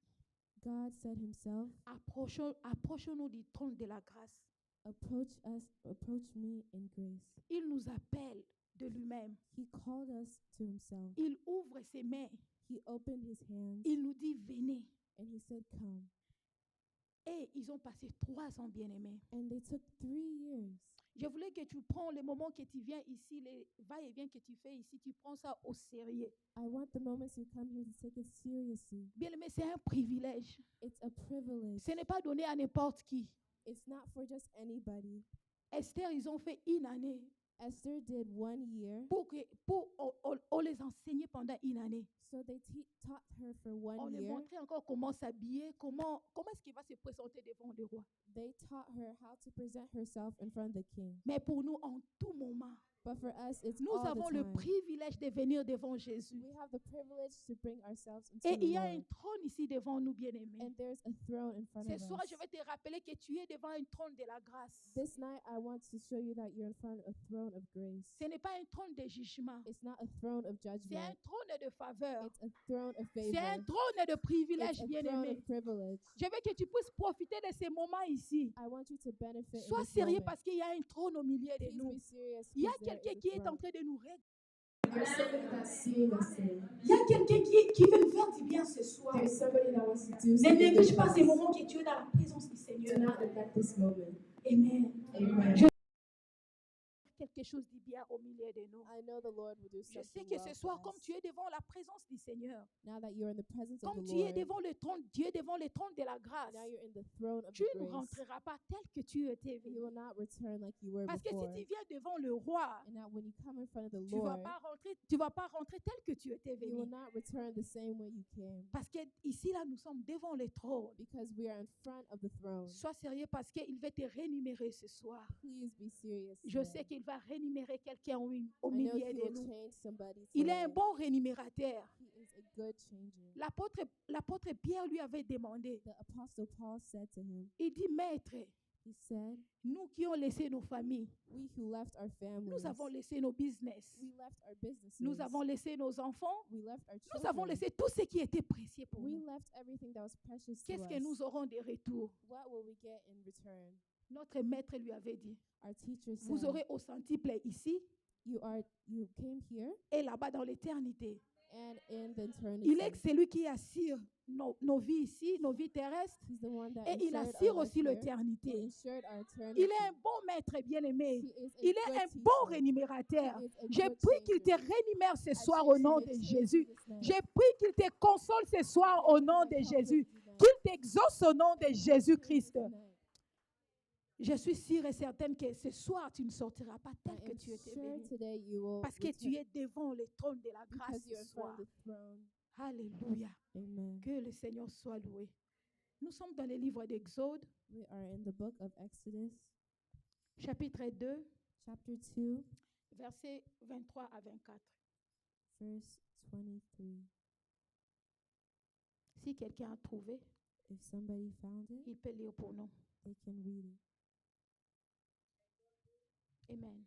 God said himself, approchons-nous du trône de la grâce. approach me in grace. Il nous appelle de lui-même. He called us to himself. Il ouvre ses mains. He opened his hands Il nous dit, venez. and he said, come. Et ils ont passé 3 ans, bien-aimés. And they took 3 years. Je voulais que tu prends le moment que tu viens ici, les va-et-vient que tu fais ici, tu prends ça au sérieux. I want the moments you come here to take it seriously. Bien-aimé, c'est un privilège. It's a privilege. Ce n'est pas donné à n'importe qui. It's not for just anybody. Esther, ils ont fait 1 année. Esther did 1 year, on les enseignait pendant une année. so they taught her for 1 On lui year. montrait encore comment s'habiller, comment est-ce qu'il va se présenter devant le roi. They taught her how to present herself in front of the king. Mais pour nous, en tout moment, But for us, it's nous all avons the le time. privilège de venir devant Jésus. We have the privilege to bring ourselves into Et the il y a un Lord. trône ici devant nous, bien-aimés. And there's a throne in front Ce of soir, us. je vais te rappeler que tu es devant un trône de la grâce. This night, I want to show you that you're in front of a throne of grace. Ce n'est pas un trône de jugement. It's not a throne of C'est un judgment. trône de faveur. It's a throne of C'est un favor. trône de It's privilège, a throne bien-aimé. of privilege. Je veux que tu puisses profiter de ces moments ici. I want you to benefit in Sois this sérieux moment. parce qu'il y a un trône au milieu de Please nous. be serious. Il y a because there quelqu'un is qui a est en throne. train de nous regarder. There's somebody that's seeing us today. Il y a quelqu'un qui veut faire du bien ce soir. There's somebody that wants to do Ne something néglige with pas ces us. moments que tu es dans la présence du Do Seigneur. not neglect this moment. Amen. Amen. Je- Quelque chose de bien au milieu de nous. I know the Lord will do Je sais something que well ce for soir, comme us. tu es devant la présence du Seigneur, Now that you're in the presence of comme the tu es Lord, devant le trône, Dieu devant le trône de la grâce, now you're in the throne of tu the ne grace. rentreras pas tel que tu étais You venu. will not return like you were Parce que before. si tu viens devant le roi, And that when you come in front of the tu vas Lord, pas rentrer tel que tu étais you will venu. not return the same way you came. Parce que ici là, nous sommes devant le trône. Because we are in front of the throne. Sois sérieux parce qu'il va te rémunérer ce soir. Please be serious. Je today. sais qu'il va rémunérer quelqu'un au I know milieu he de will nous. change somebody Il est un today. bon rémunérateur. He is a good changer. L'apôtre Pierre lui avait demandé, The apostle Paul said to him, il dit, Maître, he said, nous qui avons laissé nos familles, we who left our families, nous avons laissé nos business, we left our businesses, nous avons laissé nos enfants, we left our nous avons children, laissé tout ce qui était précieux pour we nous. left everything that was precious to Qu'est-ce que us. nous aurons de retour? What will we get in return? Notre maître lui avait dit, Our teacher vous said, aurez au centuple ici you came here et là-bas dans l'éternité. and in the eternity. Il est celui qui assure nos vies ici, nos vies terrestres, He's the one that et il ensured assure our life aussi here. He l'éternité. ensured our eternity. Il est un bon maître bien-aimé. He is a Il est good un teacher. bon rémunérateur. He is a Je good prie qu'il te changer. rémunère ce I soir pray au to nom make de change Jésus. this night. Je prie qu'il te console ce soir au nom de Jésus. Qu'il t'exauce au nom de Jésus-Christ. Je suis sûre et certaine que ce soir, tu ne sortiras pas tel que tu étais venu. Today you will Parce que tu es devant le trône de la grâce because ce you're in front soir. of the throne. Alléluia. Amen. Que le Seigneur soit loué. Nous sommes dans le livre d'Exode, We are in the book of Exodus, chapitre 2, chapter 2, versets 23 à 24. verse 23. Si quelqu'un a trouvé, If somebody found it, il peut lire pour nous. they can read it. Amen.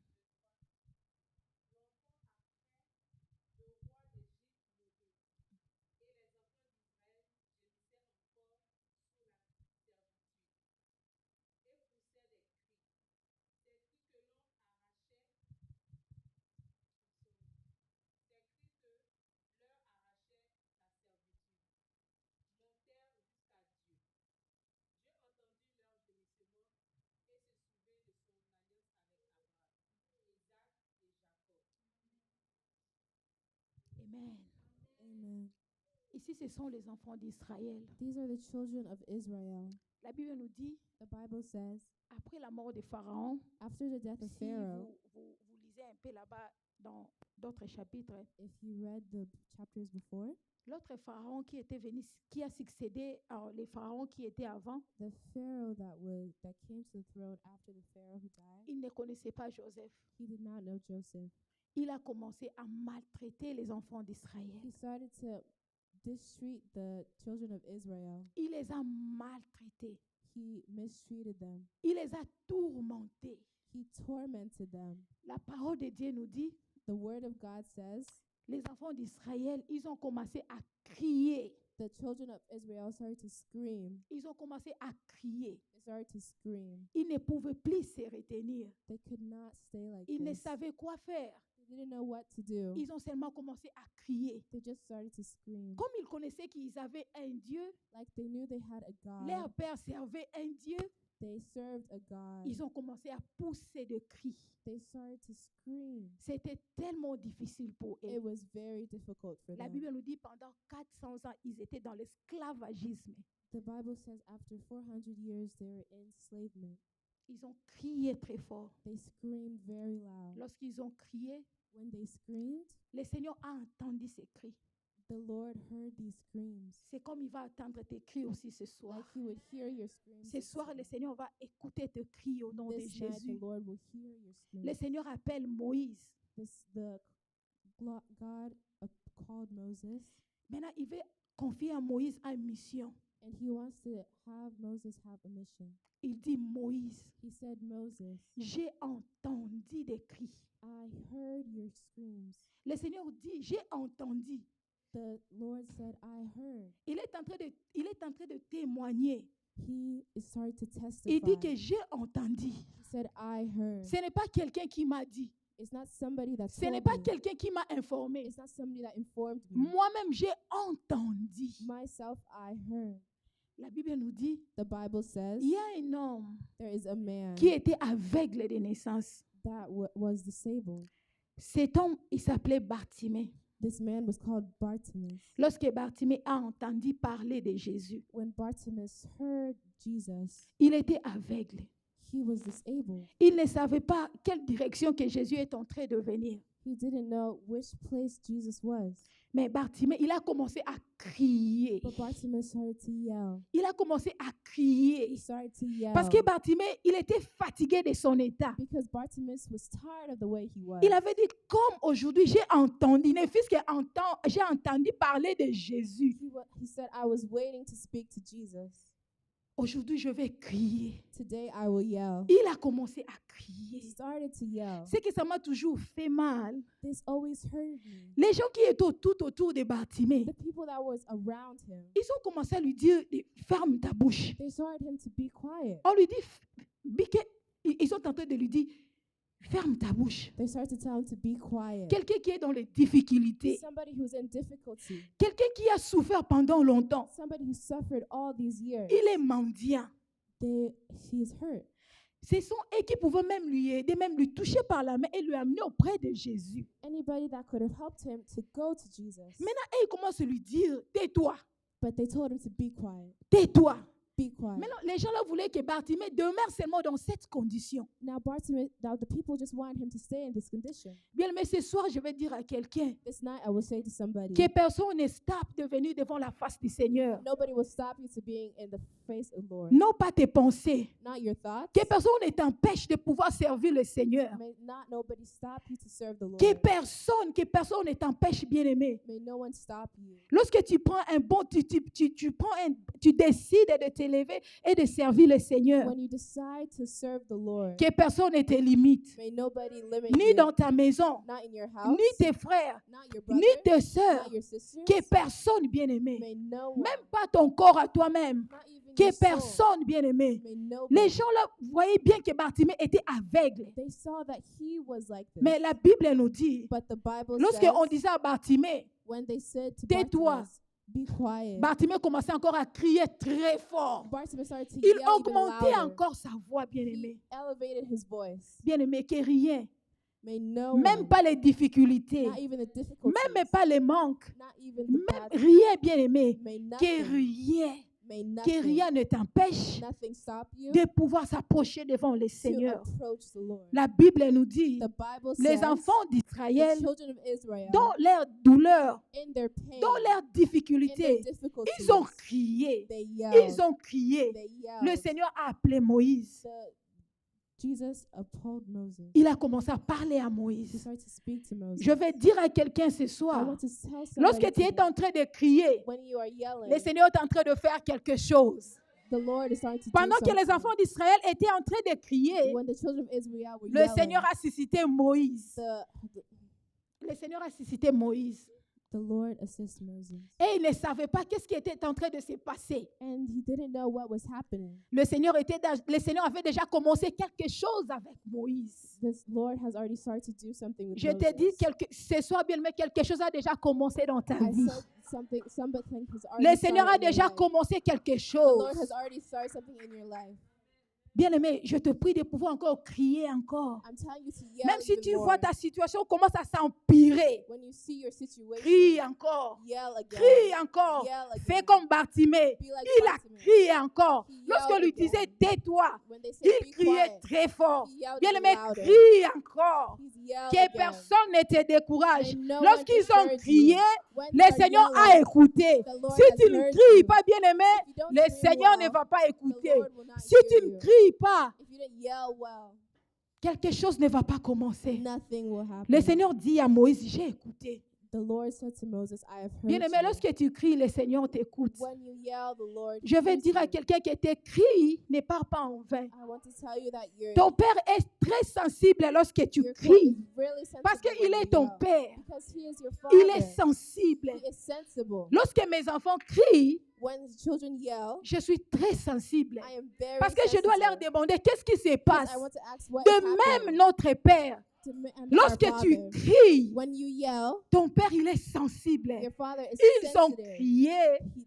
Amen. Amen. Ici, ce sont les enfants d'Israël. These are the children of Israel. La Bible nous dit, The Bible says, après la mort de Pharaon, after the death of si Pharaoh, vous lisez un peu là-bas dans d'autres chapitres, if you read the chapters before, l'autre Pharaon qui était venu, qui a succédé les pharaons qui étaient avant, the Pharaoh that came to the throne after the Pharaoh who died, il ne connaissait pas Joseph. he did not know Joseph. Il a commencé à maltraiter les enfants d'Israël. He started to mistreat the children of Israel. Il les a maltraités. He mistreated them. Il les a tourmentés. He tormented them. La parole de Dieu nous dit, The word of God says, les enfants d'Israël, ils ont commencé à crier. the children of Israel started to scream. Ils ont commencé à crier. They started to scream. Ils ne pouvaient plus se retenir. They could not stay like Ils ne this. savaient quoi faire. They didn't know what to do. Ils ont seulement commencé à crier. They just started to scream. Comme ils connaissaient qu'ils avaient un Dieu, Like they knew they had a God. leur père servait un Dieu, They served a God. ils ont commencé à pousser de cris. They started to scream. C'était tellement difficile pour It eux. was very difficult for La them. Bible nous dit pendant 400 ans, ils étaient dans l'esclavagisme. The Bible says after 400 years they were in enslavement. Ils ont crié très fort. They screamed very loud. Lorsqu'ils ont crié, When they screamed, le Seigneur a entendu ces cris. the Lord heard these screams. C'est comme il va entendre tes cris aussi ce soir. Like he would hear your screams. Ce soir, le Seigneur va écouter tes cris au nom de This night, the Jésus. Lord will hear your Le screams. Seigneur appelle Moïse. God called Moses, Maintenant, il veut confier à Moïse une mission. and he wants to have Moses have a mission. Il dit, Moïse, He said, Moses, j'ai entendu des cris. I heard your screams. Le Seigneur dit, j'ai entendu. The Lord said, I heard. Il est en train de témoigner. He started to testify. Il dit que j'ai entendu. He said, I heard. Ce n'est pas quelqu'un qui m'a dit. It's not somebody that Ce n'est told pas me. quelqu'un qui m'a informé. It's not somebody that informed me. Moi-même, j'ai entendu. Myself, I heard. La Bible nous dit, The Bible says il y a un homme there is a man qui était aveugle de naissance. that was disabled. Cet homme, il s'appelait Bartimée. This man was called Bartimaeus. Lorsque Bartimée a entendu parler de Jésus, When Bartimaeus heard Jesus, il était aveugle. he was disabled. Il ne savait pas quelle direction que Jésus est en train de venir. He didn't know which place Jesus was. Mais Bartimée, il a commencé à crier. But Bartimaeus started to yell. Il a commencé à crier. He started to yell. Parce que Bartimée, il était fatigué de son état. Because Bartimaeus was tired of the way he was. Il avait dit, comme aujourd'hui j'ai entendu, j'ai entendu parler de Jésus. He said, I was waiting to speak to Jesus. Aujourd'hui, je vais crier. Today I will yell. Il a commencé à He crier. started to yell. C'est que ça m'a toujours fait mal. This always hurt me. Les gens qui étaient tout autour de Bartimée, The people that was around him, ils ont commencé à lui dire, ferme ta bouche. they started him to be quiet. On lui dit, ils sont en train de lui dire, ferme ta bouche. They started to tell him to be quiet. Quelqu'un qui est dans les difficultés, Somebody who's in difficulty. quelqu'un qui a souffert pendant longtemps, Somebody who suffered all these years. il est mendiant. He is hurt. Ce sont eux qui pouvaient même lui aider, même lui toucher par la main et lui amener auprès de Jésus. Anybody that could have helped him to go to Jesus. Maintenant, ils commencent à lui dire, tais-toi, But they told him to be quiet. tais-toi. Be quiet. Maintenant, les gens là voulaient que Bartimée demeure seulement dans cette condition. Now the people just wanted him to stay in this condition. Bien, mais ce soir, je vais dire à quelqu'un This night I will say to somebody, que personne ne stoppe de venir devant la face du Seigneur. nobody will stop you to being in the face of the Lord. Non pas tes pensées. Not your thoughts. Que personne ne t'empêche de pouvoir servir le Seigneur. May not nobody stop you to serve the Lord. Que personne ne t'empêche, bien-aimé. May no one stop you. Lorsque tu prends tu décides de t'élever et de servir le Seigneur. When you decide to serve the Lord, Que personne ne te limite. may nobody limit Ni you. dans ta maison, Not in your house. ni tes frères, Not your brother. ni tes sœurs. Not your sisters. Que personne, bien-aimé. May no one. Même pas ton corps à toi-même. Not even Que your soul. personne, bien-aimé. May nobody. Les gens là voyaient bien que Bartimée était aveugle. They saw that he was like this. Mais la Bible nous dit, But the Bible lorsqu'on says, disait à Bartimée, when they said to tais-toi, Bartimaeus, be quiet, Bartimée commençait encore à crier très fort. Bartimaeus started to Il yell even augmentait louder. encore sa voix, He bien-aimé. elevated his voice. Bien-aimé, que rien, May no même one, pas les difficultés, not even the difficulties, même pas les manques, not even the même bad, rien, bien-aimé, may que nothing, que rien ne t'empêche nothing stop you de pouvoir s'approcher devant le to Seigneur. approach the Lord. La Bible nous dit, The Bible les says enfants the d'Israël, children of Israel, dans leur douleur, in their pain, dans leurs in their difficultés, difficulties, ils ont crié. they Ils yelled. ont crié. They Le yelled. Seigneur a appelé Moïse. Jesus upheld Moses. Il a commencé à parler à He Moïse. started to speak to Moses. Je vais dire à quelqu'un ce I soir, want to tell lorsque somebody tu es today, en train de crier, when you are yelling, le Seigneur est en train de faire quelque chose. the Lord is starting to Pendant do que les something. enfants d'Israël étaient en train de crier, When the children of Israel were le yelling, Seigneur a suscité Moïse. the Le Seigneur a suscité Moïse. Lord assisted Moses. Et il ne savait pas qu'est-ce qui était en train de se passer. And he didn't know what was happening. Le Seigneur avait déjà commencé quelque chose avec Moïse. This Lord has already started to do something with Je te dis, Moses. ce soir bien, mais quelque chose a déjà commencé dans ta I vie. said something has Le already Seigneur a started in your déjà life. commencé quelque The chose. Lord has already started something in your life. Bien-aimé, je te prie de pouvoir encore crier encore. I'm telling you to yell Même si even tu more. vois ta situation commence à s'empirer, When you see your situation, crie encore. yell again. Crie encore. Yell again. Fais comme Bartimée. Be like Il a Bartimaeus. crié encore. He Lorsqu'on yelled lui again. disait tais-toi, When they said il be criait quiet, très fort. he yelled Bien-aimé, louder. crie encore. He's yelled Que again. personne ne te décourage. And no one Lorsqu'ils ont discourage crié, you. When le they are Seigneur a yelling, écouté. the Lord Si has tu ne heard cries you. pas, bien-aimé, If you don't le scream Seigneur well, ne va pas the écouter. Lord will not Si hear tu ne you. cries pas, If you didn't yell well, quelque chose ne va pas commencer. nothing will happen. Le Seigneur dit à Moïse, j'ai écouté. The Lord said to Moses, I have heard Bien-aimé, you. lorsque tu cries, le Seigneur t'écoute. When you yell, the Lord Je vais hears dire à you. quelqu'un qui était crie, ne pars pas en vain. I want to tell you that Ton père est très sensible lorsque tu your God cries. is really sensitive Parce qu'il when est you ton yell. père. Because he is your Il est father. sensible. He is sensible. Lorsque mes enfants crient, When children yell, je suis très sensible. I am very Parce que je dois leur sensitive. demander qu'est-ce qui se Because passe. I want to ask what is De même, happening notre Père, to me and our lorsque tu Father. cries, When you yell, ton Père, il est sensible. your Father is Ils ont sensitive. crié.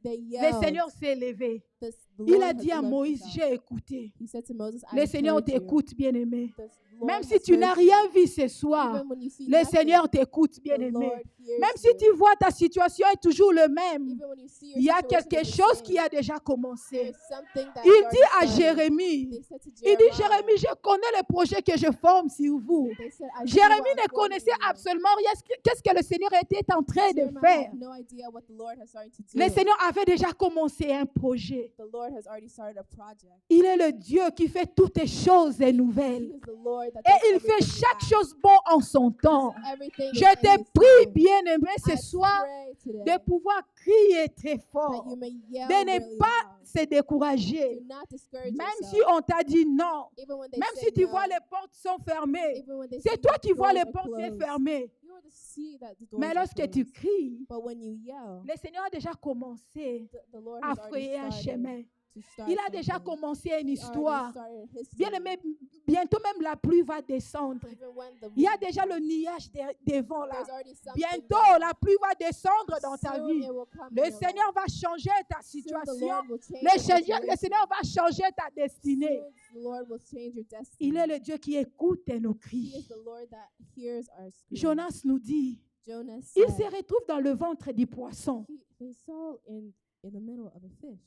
They Le yelled. Seigneur s'est levé. The Il Lord a has dit à left Moïse, himself. j'ai écouté. He said to Moses, I Le have Seigneur heard you. t'écoute, bien-aimé. The Lord Même si has tu n'as heard you. rien vu ce soir, Even when you see le nothing, Seigneur t'écoute, the bien-aimé. Lord hears Même si you. tu vois ta situation est toujours le même, Even when you see your il y a situation quelque is the chose same, qui a déjà there commencé. is something that Il has dit à already started. Jérémie, They said to il dit, Jeremiah, Jérémie, je connais le projet que je forme sur vous. they said, I see Jérémie what ne I'm forming connaissait in you. absolument rien. Qu'est-ce que le Seigneur était en train de Jeremiah faire? had no idea what the Lord has started to do. Le Seigneur avait déjà commencé un projet. The Lord has already started a project. Il est le Dieu qui fait toutes les choses He nouvelles. is the Lord that Et does il fait everything chaque right. chose bon en son temps. Everything Je is in te His prie, time. bien-aimé, ce I soir, pray today de pouvoir crier très that fort. you may yell De ne really pas loud. se décourager. Do not discourage Même yourself. si on t'a dit non. Even when they Même say si tu no, vois les portes sont fermées. even when they C'est say toi the qui vois doors les are portes sont closed, fermées. you are to see that the doors Mais are lorsque tu closed. cries, But when you yell, le Seigneur a déjà commencé the Lord à has already frayer un started chemin. to start Il a déjà something. commencé une He already histoire. started his Bien journey. aimé, bientôt même la pluie va descendre. Even when the Il y a wind déjà le comes, nuage devant là. there's already something Bientôt there. la pluie va descendre dans ta Soon vie. it will come in Le your Seigneur life. va changer ta Soon the situation. Lord will change Le your Seigneur situation. va changer ta destinée. Soon the Lord will change your destiny. Il est le Dieu qui écoute nos He is cris. the Lord that hears our screams. Jonas nous dit, Jonas il said, se retrouve dans le ventre du poisson. they saw in the middle of a fish.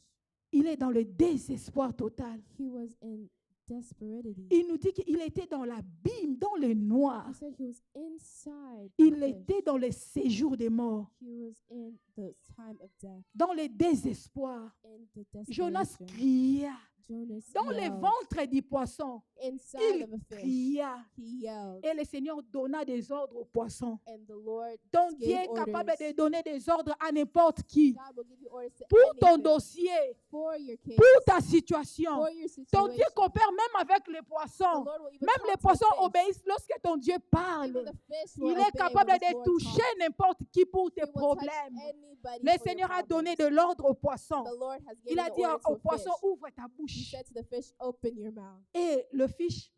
Il est dans le désespoir total. He was in desperatity. Il nous dit qu'il était dans l'abîme, dans le noir. He said he was inside the Il fish. était dans le séjour des morts, He was in the time of death, dans le désespoir. in the Jonas desperation. cria. Jonas Dans le yelled. ventre du poisson, Inside il of a fish, cria. he yelled. Et le Seigneur donna des ordres au poisson. And the Lord Donc gave Dieu est capable orders. de donner des ordres à n'importe qui. God will give you orders to Pour ton anything, dossier, for your case, pour ta situation. for your Ton Dieu situation. coopère même avec les The poissons. Lord will even Même talk les to the poissons fish. obéissent lorsque ton Dieu Even parle. the fish will Il est obey capable when the de Lord toucher talks. n'importe qui pour He tes will touch problèmes. anybody Le for your Seigneur a donné problems. de l'ordre au poisson. The Lord has Il given a the dit order to au a poisson, fish. ouvre ta He bouche. said to the fish, open your mouth. Et le fish,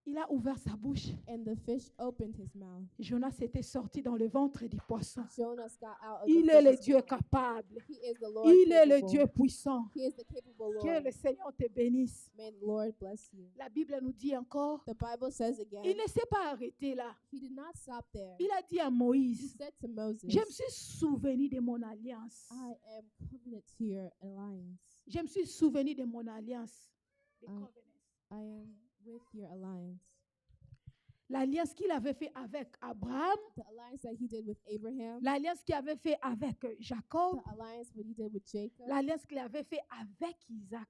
il a ouvert sa bouche. And the fish opened his mouth. Jonas était sorti dans le ventre du poisson. Jonas got out of Il the est le fish's Dieu mouth. capable. He is the Lord Il est le capable. Dieu puissant. He is the capable Que le Lord. Seigneur te bénisse. May the Lord bless you. La Bible nous dit encore, The Bible says again, il ne s'est pas arrêté là. he did not stop there. Il a dit à He Moïse, said to Moses, je me suis souvenu de mon alliance. I am covenant to your alliance. Je me suis souvenu de mon alliance. The I- covenant. I am with your alliance. L'alliance qu'il avait fait avec Abraham, The alliance that he did with Abraham, l'alliance qu'il avait fait avec Jacob, the alliance what he did with Jacob, l'alliance qu'il avait fait avec Isaac.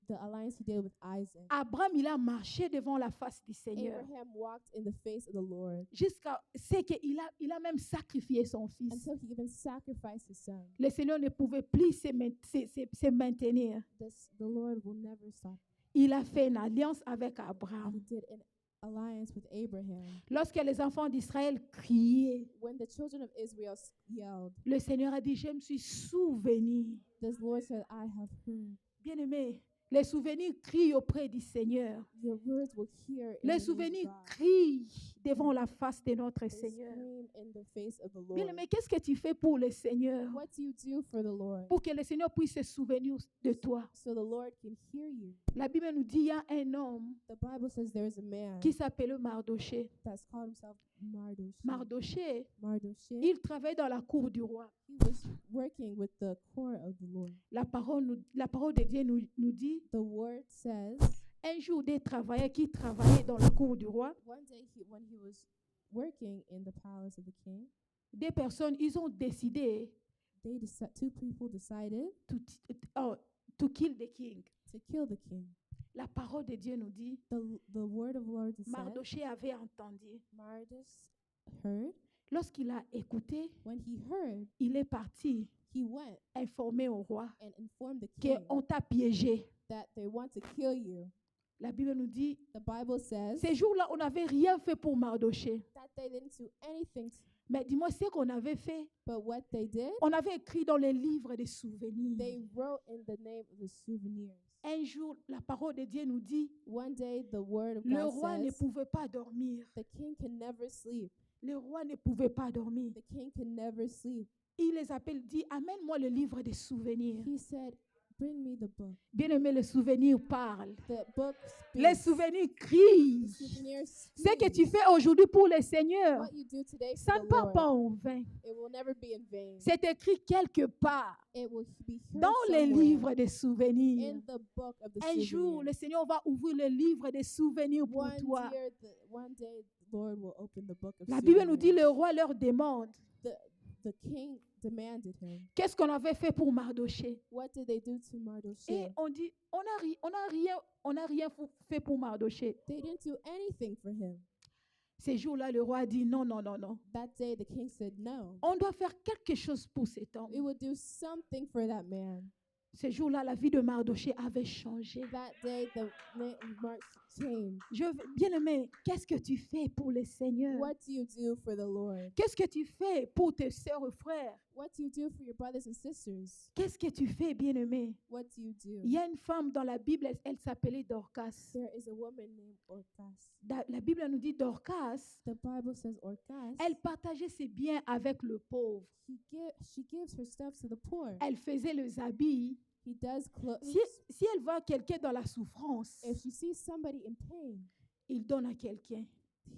the alliance he did with Isaac. Abraham, il a marché devant la face du Seigneur Abraham walked in the face of the Lord jusqu'à ce qu'il a même sacrifié son fils. until he even sacrificed his son. Le Seigneur ne pouvait plus se maintenir. The Lord will never stop. Il a fait une alliance avec He Abraham. did an alliance with Abraham. Lorsque les enfants d'Israël criaient, When the children of Israel yelled, le Seigneur a dit, je me suis souvenu. the Lord said, I have heard. Bien-aimé, les souvenirs crient auprès du Seigneur. Your words will hear in the Les name of souvenirs God. crient devant la face de notre They Seigneur. scream in the face of the Bien, Lord. mais qu'est-ce que tu fais pour le Seigneur? What do you do for the Lord? Pour que le Seigneur puisse se souvenir de toi. So the Lord can hear you. La Bible nous dit, il y a un homme The Bible says there is a man qui s'appelait Mardoché. that's called himself Mardochée. Mardoché, Mardochée. il travaille dans la cour du roi. He was working with the court of the Lord. La parole de Dieu nous dit, The word says un jour des travailleurs qui travaillaient dans la cour du roi, one day when he was working in the palace of the king, des personnes, ils ont décidé two people decided to kill the king. to kill the king. La parole de Dieu nous dit, The word of the Lord said Mardoché avait entendu. Marduk heard. Lorsqu'il a écouté, When he heard, il est parti he went informer au roi and informed the king qu'on t'a piégé. that they want to kill you. La Bible nous dit, The Bible says ces jours-là, on n'avait rien fait pour Mardoché. that they didn't do anything, Mais dis-moi ce qu'on avait fait. but what they did, On avait écrit dans les livres des souvenirs. they wrote in the name of the souvenirs. Un jour, la parole de Dieu nous dit, One day, the word of le God roi ne says pouvait pas dormir. the king can never sleep. Le roi ne pouvait pas dormir. The king can never sleep. Il les appelle, dit, amène-moi le livre des souvenirs. He said, bring me the book. Bien-aimé, les souvenirs parlent. The book Les speaks. souvenirs The crient. souvenirs Ce que speak. tu fais aujourd'hui pour le Seigneur, What you do today ça for ne the part Lord, pas en vain. it will never be in vain. C'est écrit quelque part It will be heard dans les somewhere livres des souvenirs. in the book of the Un jour, souvenirs. le Seigneur va ouvrir le livre des souvenirs pour toi. One day, the Lord will open the book of La Bible nous dit, souvenirs. le roi leur demande, The king demanded him. qu'est-ce qu'on avait fait pour Mardoché? What did they do to Et Mardochée? on dit, on n'a rien fait pour Mardoché. They didn't do anything for him. Ces jours-là, le roi dit, non, non, non, non. That day, the king said no. On doit faire quelque chose pour cet homme. We would do something for that man. Ces jours-là, la vie de Mardoché avait changé. That day, the name of Mark changed. Bien-aimé, qu'est-ce que tu fais pour le Seigneur? What do you do for the Lord? Qu'est-ce que tu fais pour tes sœurs et frères? What do you do for your brothers and sisters? Qu'est-ce que tu fais, bien-aimé? What do you do? Il y a une femme dans la Bible, elle s'appelait Dorcas. There is a woman named Orcas. La Bible nous dit Dorcas, The Bible says Orcas. elle partageait ses biens avec le pauvre. She gives her stuff to the poor. Elle faisait les habits. He does clothes. Si elle voit quelqu'un dans la souffrance, If she sees somebody in pain, il donne à quelqu'un.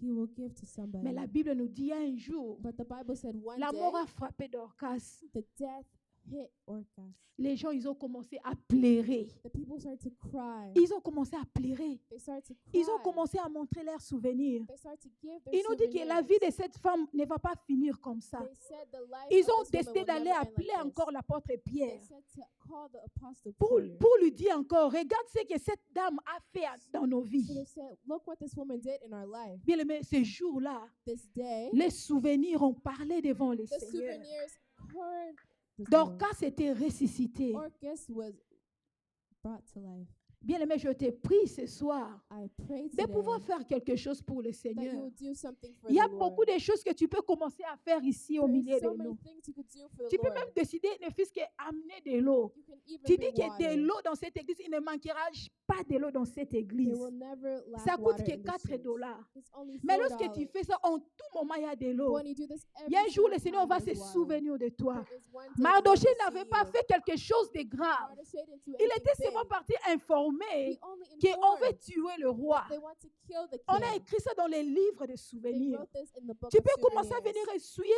he will give to somebody. Mais la Bible nous dit un jour, But the Bible said one la day, mort a frappé Dorcas. the death hit Orcas. Les gens, ils ont commencé à pleurer. The people started to cry. Ils ont commencé à pleurer. They started to cry. Ils ont commencé à montrer leurs souvenirs. They started to give their Il nous dit que la vie de cette femme ne va pas finir comme ça. They said the life Ils of ont this woman décidé will d'aller never end appeler like this. encore l'apôtre They Pierre said to call the apostle pour Peter. lui dire encore, regarde ce que cette dame a fait dans nos So vies. they said, look what this woman did in our life. Bien aimé, ce jour-là, This day, les souvenirs ont parlé devant le the Seigneur. souvenirs heard the Lord. Dorcas était ressuscité. Orcas was brought to life. Bien aimé, je te prie ce soir I pray de today pouvoir faire quelque chose pour le that you Seigneur. will do something for Il y a the Lord. beaucoup de choses que tu peux commencer à faire ici au There is milieu so de many nous. things you could do for the Tu peux Lord. même décider, ne fût-ce qu'amener de l'eau. You can even Tu dis bring qu'il y a de water. l'eau dans cette église, il ne manquera pas de l'eau dans cette There église. will never lack Ça coûte water que in this 4 church. dollars. It's only Mais $4. lorsque tu fais ça, en tout moment, il y a de l'eau. When you do this Il y a un every jour, le single Seigneur time, va se there's water. souvenir de toi. There is one day the Lord Mardoché will n'avait see pas you. fait quelque chose de grave. Mardochée didn't do Il anything était big. seulement parti informer He only qu'on informed veut tuer le roi. they want to kill the On king. a écrit ça dans les livres de They souvenirs. wrote this in the book Tu of peux commencer à venir souvenirs. essuyer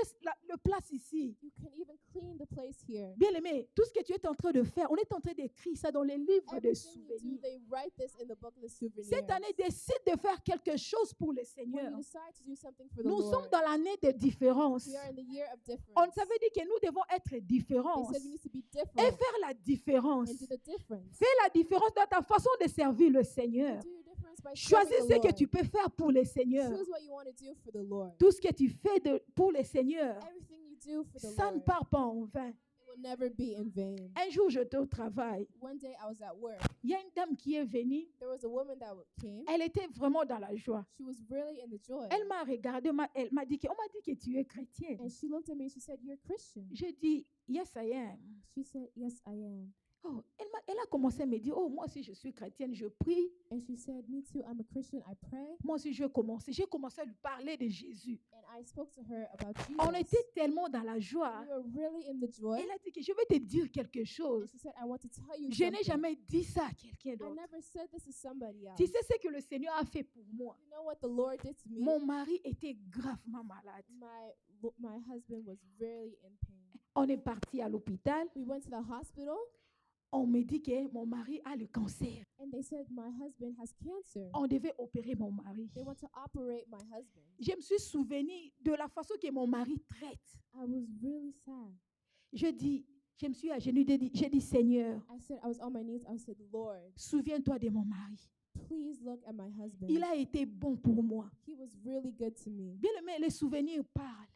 le place ici. You can even clean the place here. Bien aimé, tout ce que tu es en train de faire, on est en train d'écrire ça dans les livres de Everything you do, souvenirs. they write this in the book of the souvenirs. Cette année, décide de faire quelque chose pour le When Seigneur. you decide to do something for the Nous Lord, sommes dans l'année de différence. we are in the year of difference. On savait dire que nous devons être They différents said we need to be et different faire la différence. and do the difference. Fais la différence dans ta façon de servir le Seigneur. Do your difference by Choisis serving ce the que Lord. tu peux faire pour le Seigneur. Choose what you want to do for the Lord. Tout ce que tu fais pour le Seigneur, Everything you do for the ça ne Lord, part pas en vain. it will never be in vain. Un jour, j'étais au travail. One day I was at work. Il y a une dame qui est venue. There was a woman that came. Elle était vraiment dans la joie. She was really in the joy. Elle m'a regardé, elle m'a dit on m'a dit que tu es chrétienne. And she looked at me and she said, "You're Christian." J'ai dit, yes, I am. She said, "Yes, I am." Oh, elle a commencé à me dire, oh, moi aussi je suis chrétienne, je prie. And she said, me too, I'm a Christian, I pray. Moi aussi je vais commencer. J'ai commencé à lui parler de Jésus. And I spoke to her about Jesus. On était tellement dans la joie. We were really in the joy. Elle a dit que je vais te dire quelque And chose. she said, I want to tell you Je n'ai something. jamais dit ça à quelqu'un I d'autre. never said this to somebody else. Tu sais ce que le Seigneur a fait pour moi? You know what the Lord did to me? Mon mari était gravement malade. My husband was really in pain. On est parti à l'hôpital. We went to the hospital On me dit que mon mari a le cancer. and they said my husband has cancer. On devait opérer mon mari. They want to operate my husband. Je me suis souvenu de la façon que mon mari traite. I was really sad. Je me suis agenouillée, j'ai dit, Seigneur, I was on my knees. I said, Lord, souviens-toi de mon mari. please look at my husband. Il a été bon pour moi. He was really good to me. Bien aimé, les souvenirs parlent.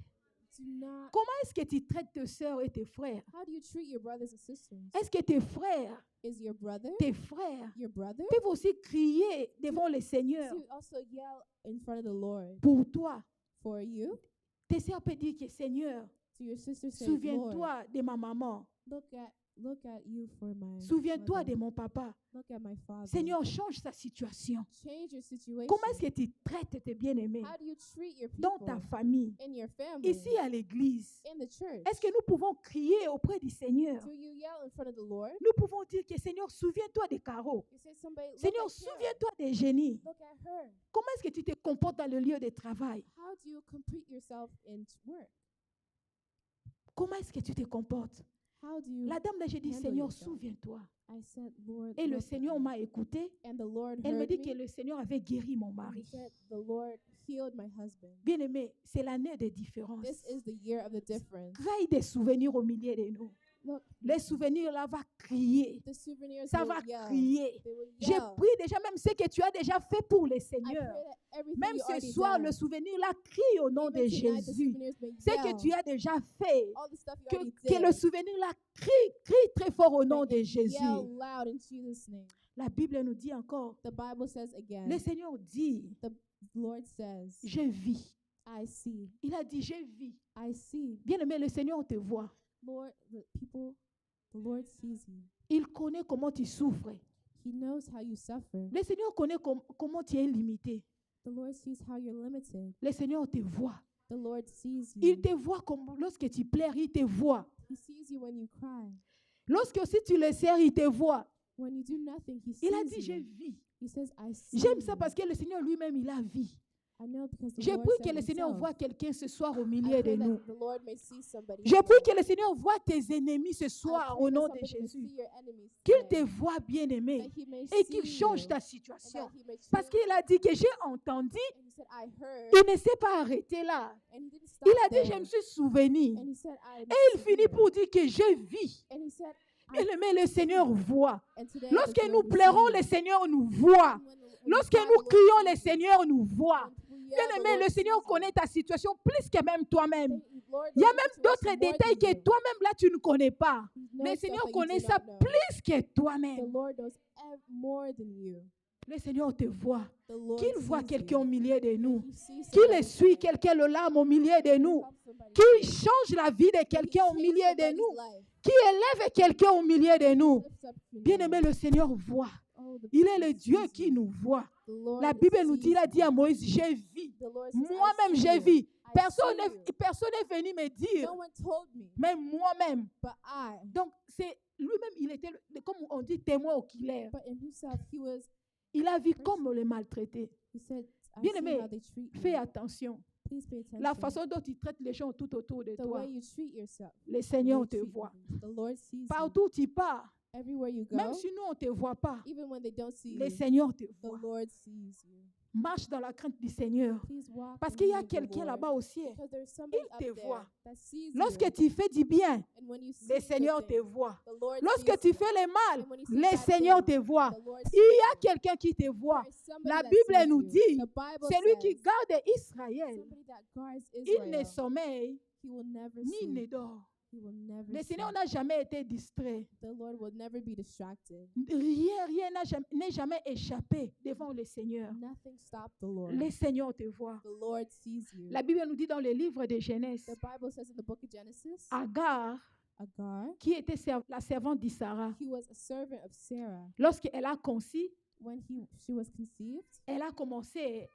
Do not. Comment est-ce que tu traites tes sœurs et tes frères? How do you treat your brothers and sisters? Est-ce que tes frères Is your brother peuvent your brother? aussi crier devant le Seigneur To also yell in front of the Lord pour toi? for you? Tes sœurs peuvent dire que Seigneur, To your sister, say, Lord, souviens-toi de ma maman. look at you for my. Souviens-toi mother. de mon papa. Look at my father. Seigneur, change sa situation. Change your situation. Comment est-ce que tu traites tes bien-aimés How do you treat your dans people ta famille, in your family, ici à l'église? in the church? Est-ce que nous pouvons crier auprès du Seigneur? Do you yell in front of the Lord? Nous pouvons dire que Seigneur, souviens-toi de Caro. You say somebody, look Seigneur, at him. souviens-toi des génies. Look at her. Comment est-ce que tu te comportes dans le lieu de travail? How do you complete yourself in work? Comment est-ce que tu te comportes? How do you? La dame là, j'ai dit, handle Seigneur, yourself? souviens-toi. I said, Lord. Et le look at Seigneur me. m'a écouté. And the Lord Elle me heard dit me. que le Seigneur avait guéri mon And mari. he said, the Lord healed my husband. Bien aimé, c'est l'année des différences. This is the year of the difference. Crée des souvenirs au milieu de nous. Look, Les souvenirs là vont crier. the souvenirs Ça will va yell. crier. They will J'ai yell. pris déjà même ce que tu as déjà fait pour le I Seigneur. pray that everything Même you ce already soir, done, le souvenir là crie au nom de even tonight, the Jésus. souvenirs may Ce que yell. tu as déjà fait, All the stuff you que, already que did, le souvenir là crie très fort au nom that de it Jésus. yell loud in Jesus' name. La Bible nous dit encore, The Bible says again, le Seigneur dit, the Lord says, je vis. I see, Il a dit, je vis. I see. Bien aimé, le Seigneur te voit. Lord, the Lord sees you. Il connaît comment tu souffres. He knows how you suffer. Le Seigneur connaît comment tu es limité. The Lord sees how you're limited. Le Seigneur te voit. The Lord sees you. Il te voit comme lorsque tu pleures, il te voit. He sees you when you cry. Lorsque aussi tu le sers, il te voit. When you do nothing, he Il a sees dit, je you. vis. He says, I see J'aime ça you. parce que le Seigneur lui-même, il a vie. I know because the Je Lord prie said que le Seigneur himself. voit quelqu'un ce soir au I milieu de pray nous. that the Lord may see somebody. Je here. prie que le Seigneur voit tes ennemis ce I soir pray au that nom de somebody may Jésus. see your enemies Qu'il today, te voit bien aimé that he may et qu'il see change you, ta and situation. that he may Parce change qu'il a dit que j'ai entendu, And he said, I heard. il ne s'est pas arrêté là. And he didn't stop Il a dit, there. je me suis souvenu. And he said, I Et il finit pour dire que je vis. And he said, Bien aimé, le Seigneur voit. and today Lorsque the nous Lord will pleurons, see le you. Seigneur nous voit. And when Lorsque cry, the nous Lord crions, sees le you. Seigneur nous voit. When we Bien yell, the aimé, Lord le sees Seigneur you. connaît ta situation plus que même toi-même. Lord Il y a knows même your d'autres situation more détails than que you. toi-même là tu ne connais pas. He knows Mais le stuff Seigneur that you connaît do ça not know. plus que The toi-même. Lord knows more than you. Le Seigneur te voit. The Lord Qu'il voit sees quelqu'un au you. milieu de nous. He sees Qu'il somebody essuie coming. quelqu'un le larme au milieu de He nous. helps somebody Qu'il coming. change la vie de He quelqu'un au changes milieu de somebody's nous. life. Qui élève quelqu'un au milieu de nous. Lifts up your Bien name. aimé, le Seigneur voit. Oh, the Il est Lord le Dieu sees qui you. nous voit. The Lord La Bible nous sees dit, il a you. dit à Moïse, j'ai vu. The Lord says, I Moi-même, see j'ai you. vu. I Personne see you. n'est venu me dire, No one told me, même moi-même. but I. Donc, c'est lui-même, il était, comme on dit, témoin oculaire. But in himself, Il a vu comme on le maltraitait. he said, I Bien see aimé, how they treat fais you. attention. Please pay attention. La façon dont il traite les gens tout autour de The toi. way you treat yourself. Le the Seigneur way te you treat voit. others. The Lord sees you. Partout où tu pars, Everywhere you go, même si nous, on ne te voit pas, even when they don't see le you, Seigneur te the voit. Lord sees you. Marche dans la crainte du Seigneur. Please walk Parce in qu'il y the a name of the quelqu'un Lord. là-bas au ciel. Because there's somebody Il up te there voit. that sees Lorsque you. tu fais du bien, And when you see le good Seigneur te things, voit. the Lord Lorsque sees tu you. fais le mal, And when you see le bad Seigneur things, te voit. the Lord Il sees y a you. quelqu'un qui te voit. There is somebody La that Bible sees nous you. dit, The Bible celui qui says, garde Israël, somebody that guards il ne Israel, sommeille he will never ni ne sleep. dort. He will never Le Seigneur sleep. n'a jamais été distrait. The Lord will never be distracted. Rien n'est jamais échappé devant le Seigneur. Nothing stopped the Lord. Le Seigneur te voit. The Lord sees you. La Bible nous dit dans le livre de Genèse, The Bible says in the book of Genesis, Agar Agar, qui était la servante d'Isara, he was a servant of Sarah. lorsqu'elle a conçu, When she was conceived, elle a commencé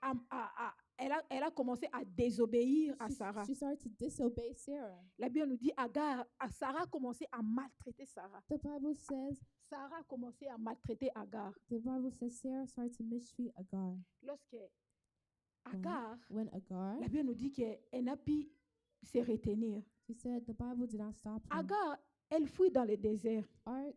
elle a commencé à désobéir à Sarah. she started to disobey Sarah. La Bible nous dit Sarah a commencé à maltraiter Sarah. The Bible says Sarah a commencé à maltraiter Agar. Sarah started to mistreat Agar. Lorsque Agar, When Agar, la Bible nous dit qu'elle n'a pu se retenir. he said the Bible did not stop her. Agar, elle fuit dans le désert.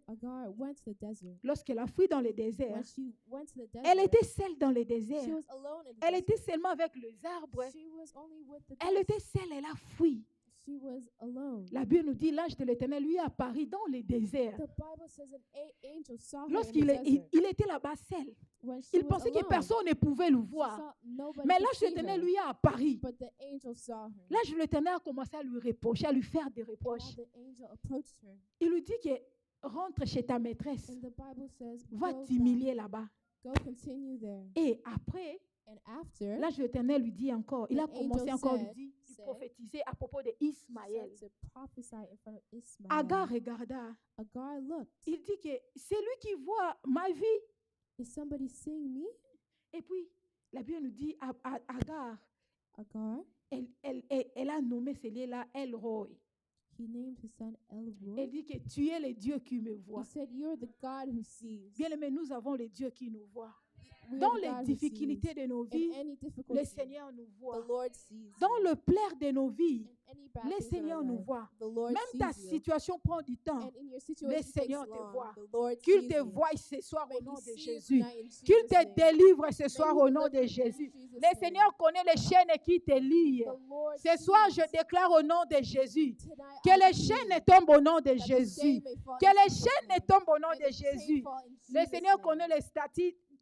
Agar went to the desert. Lorsqu'elle a fui dans le désert, When she went to the desert, elle était seule dans le désert. she was alone in the Elle desert. était seulement avec les arbres. She was only with the Elle dust. était seule, elle a fui. She was alone. La Bible nous dit l'ange de l'Éternel lui apparut dans le désert. The Bible says angel saw her in the Lorsqu'il desert. il était là-bas seul, When she il was pensait que alone, personne ne pouvait le she voir. saw nobody Mais could l'ange de see l'Éternel her, lui a apparu. but the angel saw her. L'ange de l'Éternel a commencé à lui reprocher, à lui faire des And reproches. now the angel approached her. Il lui dit que rentre chez ta maîtresse, And the Bible says, va go t'humilier là-bas. back, go continue there. Et après, And after, l'ange de l'Éternel lui dit encore, il a The commencé angel encore à lui said- dire, said- prophétiser à propos de she Ismaël. started to prophesy in front of Ismael. Agar regarda, Agar looked. il dit que c'est lui qui voit ma vie. Is somebody seeing me? Et puis, la Bible nous dit, Agar, Agar, elle a nommé ce lieu-là El Roi. he named his son Elroy. Elle dit que tu es le Dieu qui me He voit. said, you're the God who sees. Bien aimé, nous avons le Dieu qui nous voit. We are Dans the les God who difficultés de nos sees. vies, In any le difficulty, Seigneur nous the voit. Lord sees. Dans le plaire de nos vies, In any bad le things in Seigneur our nous life, voit. the Lord Même ta sees you. situation prend du temps. And in your situation Seigneur takes te long, voit. the Lord Qu'il sees te you. voie ce soir May au nom he de see you Jésus. tonight in Qu'il Jesus' te name. délivre ce May soir he au nom deliver de you in Jésus. Jesus' Le name. Seigneur connaît les chaînes qui te lient. The Lord Ce soir, je sees. déclare au nom de Jésus Tonight, que I les decree chaînes tombent au nom de that the Jésus. shame may fall Que in les Jesus' chaînes name. tombent au nom May de the chain Jésus. fall in Le Jesus' Seigneur name. connaît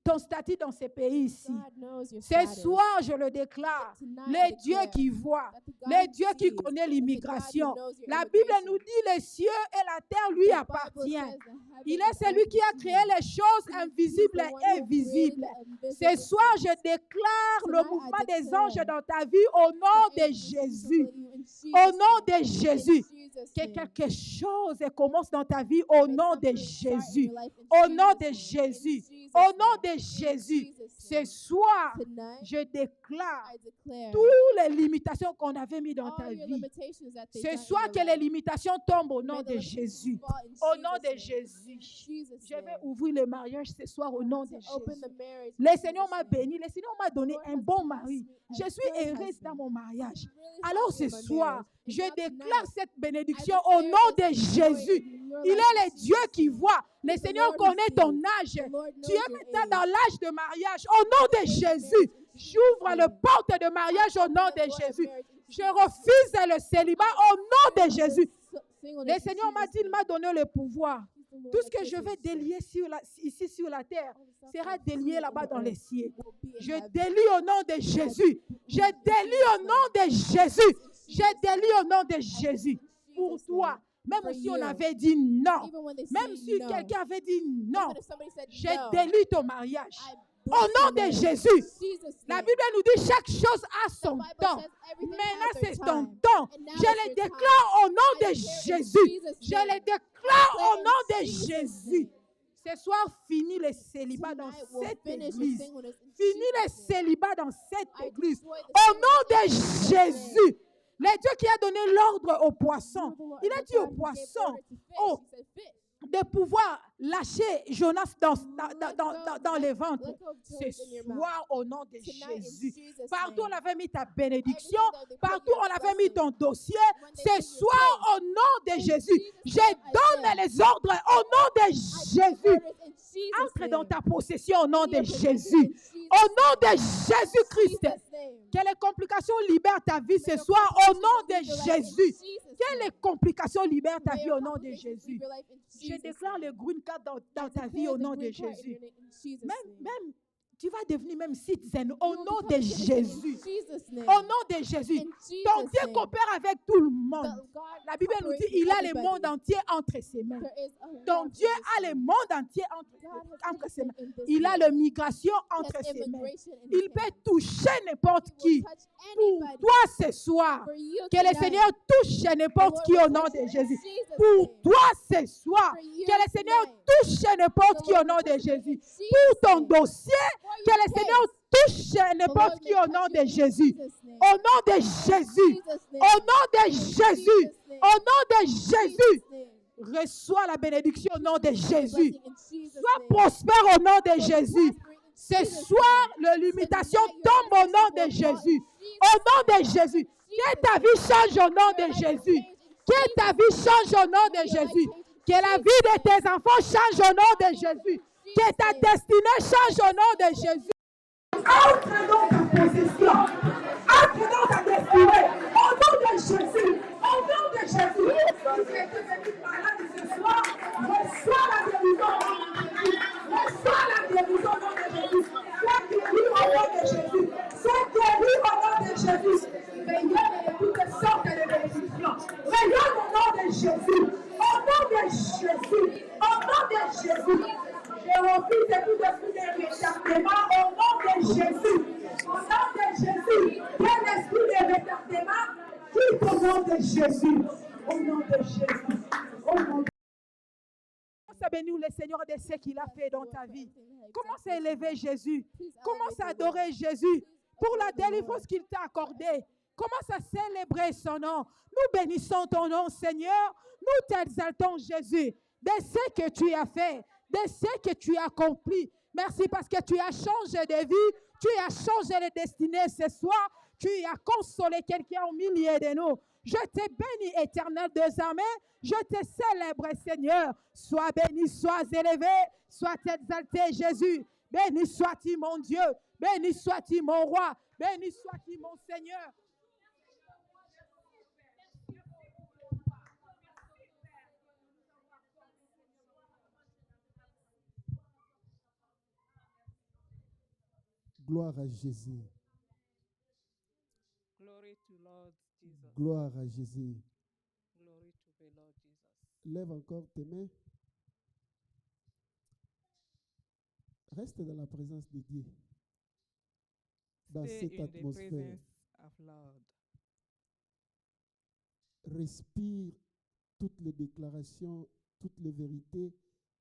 ton statut dans ce pays ici. God knows your Ce status. soir, je le déclare. Tonight, I Le Dieu declare qui voit, that the God le who Dieu qui sees, connaît the l'immigration. God who knows your La Bible immigration. nous dit les cieux et la terre lui The Bible appartiennent. says the heaven Il and est celui earth qui a is créé his. les choses He is invisibles the et one who created invisibles. the invisible Ce soir, things. je déclare le Tonight, I mouvement des declare anges dans ta vie au nom The de angels will Jésus. support you in Jesus' Au nom name. de In Jésus. Jesus' Que name. quelque chose commence dans ta vie au May nom de something start in Jésus. your life in Au nom de Jesus' name. In Jésus. Jesus' Au nom name. de In Jésus. Jesus' Ce name. soir, Tonight, je déclare I declare toutes les limitations qu'on avait mises dans ta all your vie. limitations that they Ce done in soir, your que les life. limitations tombent au nom May the de limitations Jésus. fall in Au nom Jesus' de name. Jésus. In Jesus' Je vais name. ouvrir le mariage ce soir au nom de To open Jésus. the marriage in Le Seigneur Jesus' m'a name. béni. Le Seigneur m'a donné Lord un has bon blessed mari. me a Je suis good heureuse husband. dans mon mariage. I'm really Alors happy in ce my soir, marriage. And je now déclare tonight, cette I bénédiction declare au nom de this joy Jésus. in your Il life est in le Dieu Jesus' qui name. voit. Le The Seigneur Lord who connaît ton sees. âge. The Lord Tu knows es your maintenant age. dans l'âge de mariage. Au nom de Jésus, j'ouvre le porte de mariage au nom de Jésus. Je refuse le célibat au nom de Jésus. Le Seigneur m'a dit, il m'a donné le pouvoir. Tout ce que je vais délier ici sur la terre sera délié là-bas dans les cieux. Je délie au nom de Jésus. Je délie au nom de Jésus. Je délie au nom de Jésus. Pour toi, même si on avait dit non, même si quelqu'un avait dit non, je délie ton mariage. Au nom de Jésus. La Bible nous dit chaque chose a son temps. Maintenant, c'est ton temps. Je le déclare au nom de Jésus. Je le déclare au nom de Jésus. Ce soir, finis le célibat dans cette église. Finis le célibat dans cette église. Au nom de Jésus. Le Dieu qui a donné l'ordre aux poissons. Il a dit aux poissons, oh, de pouvoir lâcher Jonas dans les ventres. Ce soir, au nom de Jésus. Partout, on avait mis ta bénédiction. Partout, on avait mis ton dossier. Ce soir, au nom de Jésus, je donne les ordres au nom de Jésus. Entre dans ta possession au nom de Jésus. Au nom de Jésus-Christ. Que les complications libèrent ta vie ce soir au nom de Jésus. Que les complications libèrent ta vie au nom de Jésus. Je déclare le green card dans ta vie au nom de Jésus. Même Tu vas devenir même citoyen au You will nom become de a citizen Jésus. in Jesus' name. Au nom de Jésus. In Ton Jesus' Dieu name. coopère avec tout le monde. God La Bible nous dit cooperates il with a le everybody. monde entier entre ses mains. There is a Ton world Dieu in this a le world. monde entier God has entre ses mains. everything in this Il a world. la migration He entre has ses mains. immigration in Il his peut hand. toucher n'importe He qui. will touch Pour anybody. toi ce soir, For you que le tonight. Seigneur touche n'importe The qui Lord au will nom touch de you in Jésus. Jesus' Pour name. toi ce soir, For you que le Seigneur tonight. touche n'importe The qui au Lord nom will de touch you in Jésus. Jesus' Pour ton name. dossier, For que your le Seigneur case. touche The n'importe Lord qui may au nom touch de you in Jésus. Jesus' name. Au nom de In Jésus. Jesus' name. Au nom de In Jésus. Jesus' name. Au nom de In Jésus. Jesus' name. Reçois la bénédiction au nom de Receive the Jésus. blessing in Jesus' Sois name. prospère au nom de So Jésus. prosper in Ce Jesus' soir, name. la limitation Tonight, your tombe au nom limitations de will fall in Jésus. Jesus' Au nom de name. Jésus. Que Jesus' ta name. vie change au nom Your de life will Jésus. change in Que ta Jesus' vie name. change au nom de May your life Jésus. change in Que la Jesus' vie de name. tes enfants change au nom de Your life will Jésus. change in Que Jesus' ta name. destinée change au nom de Jésus. Entre dans ta possession. Entre dans ta destinée. Au nom de Jésus. Au nom de Jésus. Si tu es devenu malade ce soir, reçois la guérison au nom de Jésus. Reçois la guérison au nom de Jésus. Sois guéri au nom de Jésus. Sois guéri au nom de Jésus. Rayonne de toutes sortes de bénédictions. Rayonne au nom de Jésus. Au nom de Jésus. Au nom de Jésus. Je refuse tout esprit de retardement au nom de Jésus. Au nom de Jésus. Quel esprit de retardement quitte au nom de Jésus. Au nom de Jésus. Au nom de Commence à bénir le Seigneur de ce qu'il a fait dans ta vie. Commence à élever Jésus. Commence à adorer Jésus pour la délivrance qu'il t'a accordée. Commence à célébrer son nom. Nous bénissons ton nom, Seigneur. Nous t'exaltons, Jésus, de ce que tu as fait, de ce que tu as accompli. Merci parce que tu as changé de vie, tu as changé de destinée ce soir, tu as consolé quelqu'un au milieu de nous. Je te bénis, éternel des armées. Je te célèbre, Seigneur. Sois béni, sois élevé, sois exalté, Jésus. Béni sois-tu, mon Dieu. Béni sois-tu, mon roi. Béni sois-tu, mon Seigneur. Gloire à Jésus. Glory to Lord Jesus. Gloire à Jésus. Glory to the Lord Jesus. Lève encore tes mains. Reste dans la présence de Dieu. Dans Stay cette in the atmosphère. presence of Lord. Respire toutes les déclarations, toutes les vérités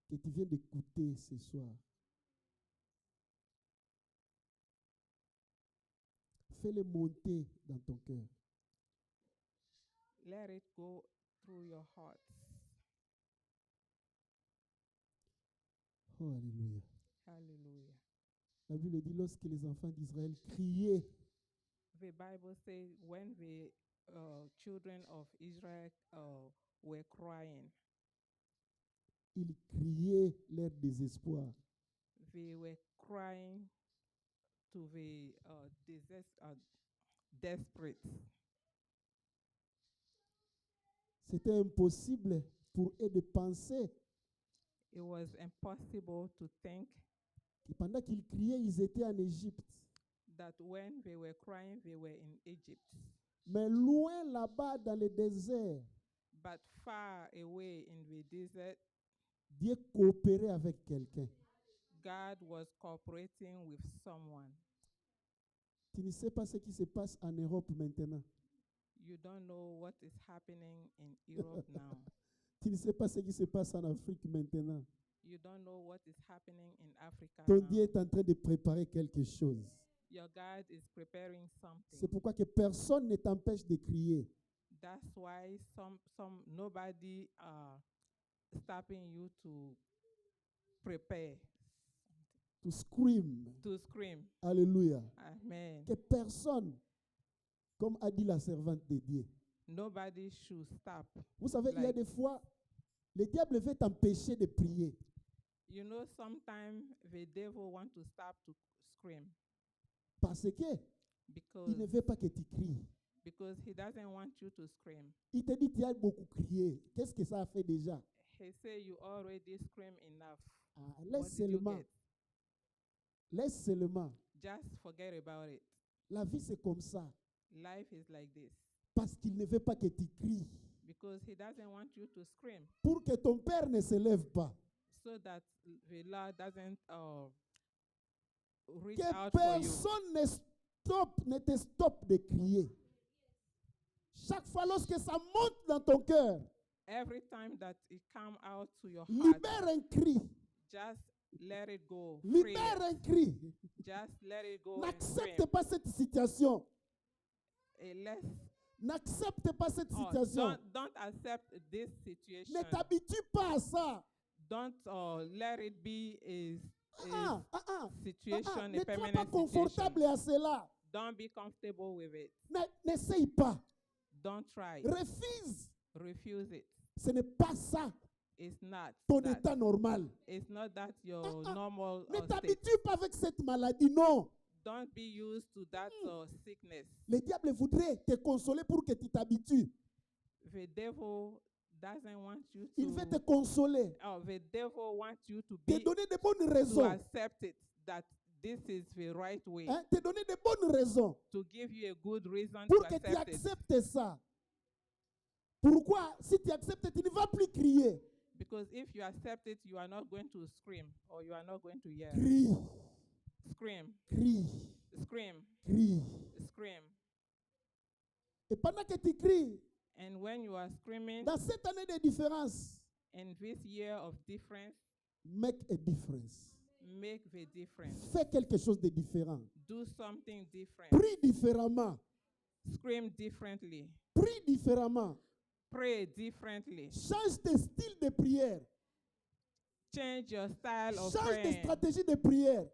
que tu viens d'écouter ce soir. Fais-les monter dans ton cœur. Let it go through your heart. Oh, alléluia. Hallelujah. La Bible dit lorsque les enfants d'Israël criaient, The Bible says when the children of Israel were crying, ils criaient leur désespoir. they were crying to the desperate. C'était impossible pour eux de penser It was impossible to think que pendant qu'ils criaient, ils étaient en Égypte. that when they were crying, they were in Egypt. Mais loin là-bas dans le désert, But far away in the desert, Dieu coopérait avec quelqu'un. God was cooperating with someone. Tu ne sais pas ce qui se passe en Europe maintenant. You don't know what is happening in Europe now. Tu ne sais pas ce qui se passe en Afrique maintenant. You don't know what is happening in Africa Ton now. Dieu est en train de préparer quelque chose. Your God is preparing C'est something. pourquoi que personne ne t'empêche de crier. That's why nobody stopping you to prepare, To scream. to scream. Alléluia. Amen. Que personne, comme a dit la servante de Dieu. Nobody should stop. Vous savez, il y a Like- des fois, le diable veut t'empêcher de prier. You know, sometimes the devil want to stop to scream Parce que because il ne veut pas que tu cries. he doesn't want you to scream. Il te dit, tu as beaucoup crié. Qu'est-ce que ça a fait déjà? He say you already scream enough. Ah, What laisse did you seulement. get? Laisse seulement. Just forget about it. La vie, c'est comme ça. Life is like this. Parce qu'il ne veut pas que tu cries. Because he doesn't want you to scream. Pour que ton père ne se lève pas. So that the Lord doesn't reach Que out for you. personne ne te stoppe de crier. Chaque fois lorsque ça monte dans ton cœur, Every time that it come out to your heart, libère un cri. just let it go. Free Libère it. un cri. Just let it go and N'accepte scream. pas cette situation. Less, N'accepte pas cette oh, situation. don't accept this situation. Ne t'habitue pas à ça. Don't let it be a Ne situation, sois a pas permanent confortable situation. à cela. Don't be comfortable with it. N'essaye pas. Don't try. Refuse. Refuse it. Ce n'est pas ça It's not ton that. état normal. It's not that your normal Ne state. t'habitue pas avec cette maladie, non. Don't be used to that sickness. Le diable voudrait te consoler pour que tu t'habitues. The devil doesn't want you Il veut te to. consoler, The devil wants you to te be donner de bonnes to raisons. accept it that this is the right way. Hein, te donner de bonnes raisons To give you a good reason pour to que tu accept it. acceptes ça. Pourquoi? Si tu acceptes, tu ne vas plus crier. Because if you accept it, you are not going to scream or you are not going to yell. Crie, Scream, crie, scream, crie. scream. Et pendant que tu cries, And when you are screaming dans cette année de différence, in this year of difference, make a difference. make the difference. Fais quelque chose de différent. Do something different. Prie différemment. Scream differently. Prie différemment. Pray differently. Change tes styles de prière. Change your style of Change tes praying. stratégies de prière.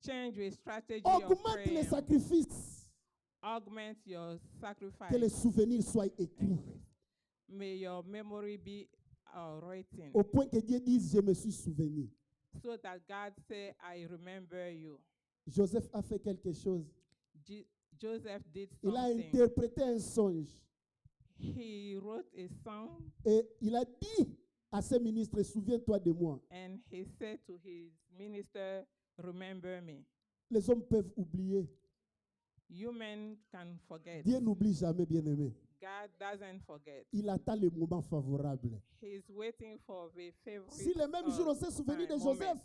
Change your strategy of Augmente les praying. sacrifices. Augment your sacrifice. Que les souvenirs soient écrits. Increase. May your memory be written. Au point que Dieu dise, je me suis souvenu. So that God say, I remember you. Joseph a fait quelque chose. Joseph did Il a something. interprété un songe. He wrote a song Et il a dit à ses ministres, souviens-toi de moi. and he said to his minister, remember me. Les hommes peuvent oublier. You men can forget. Dieu n'oublie jamais, bien-aimé. God doesn't forget. Il attend le moment favorable. He's waiting for the favorite Si le même jour on s'est souvenu de moment. Joseph,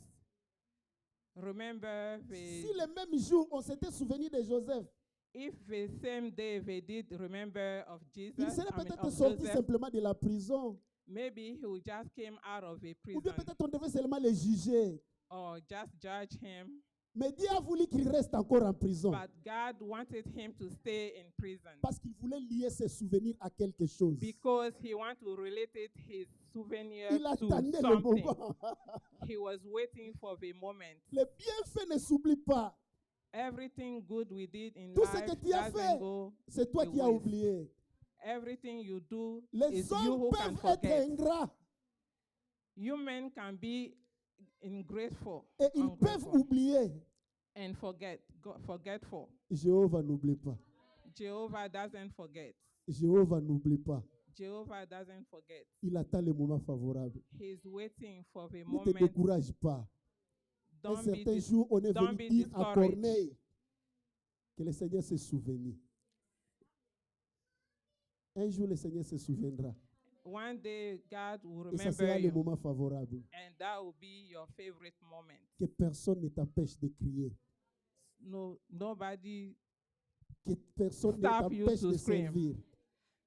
Remember si the, le même jour on s'était souvenu de Joseph, if the same day they did remember of Jesus, il serait I mean, peut-être of sorti Joseph, simplement de la prison. maybe he would just came out of a Ou prison bien peut-être on devait seulement le juger. or just judge him. Mais Dieu a voulu qu'il reste encore en prison. But God wanted him to stay in prison Parce qu'il voulait lier ses souvenirs à quelque chose. because he wanted to relate it, his souvenir Il to attendait le something. moment. He was waiting for the moment. Les bienfaits ne s'oublient pas. Everything good we did in Tout ce life que tu as doesn't fait, go. c'est toi to qui as waste. oublié. Everything you do Les is you hommes who can peuvent être forget. ingrats You men can be ungrateful, et ils peuvent ungrateful oublier. and forgetful. Jéhovah n'oublie pas. Jehovah doesn't forget. Jéhovah n'oublie pas. Jehovah doesn't forget. Il attend le moment favorable. He's waiting for the Ne te moment. décourage pas. Un Don't be, certain jour, on est don't venu be dire à discouraged. Corneille que le Seigneur s'est souvenu. Un jour, le Seigneur se souviendra. One day God will Et ça remember sera le you, moment favorable. and that will be your favorite moment. Que personne ne t'empêche de crier. Nobody Que personne ne Stop you t'empêche to de scream. servir.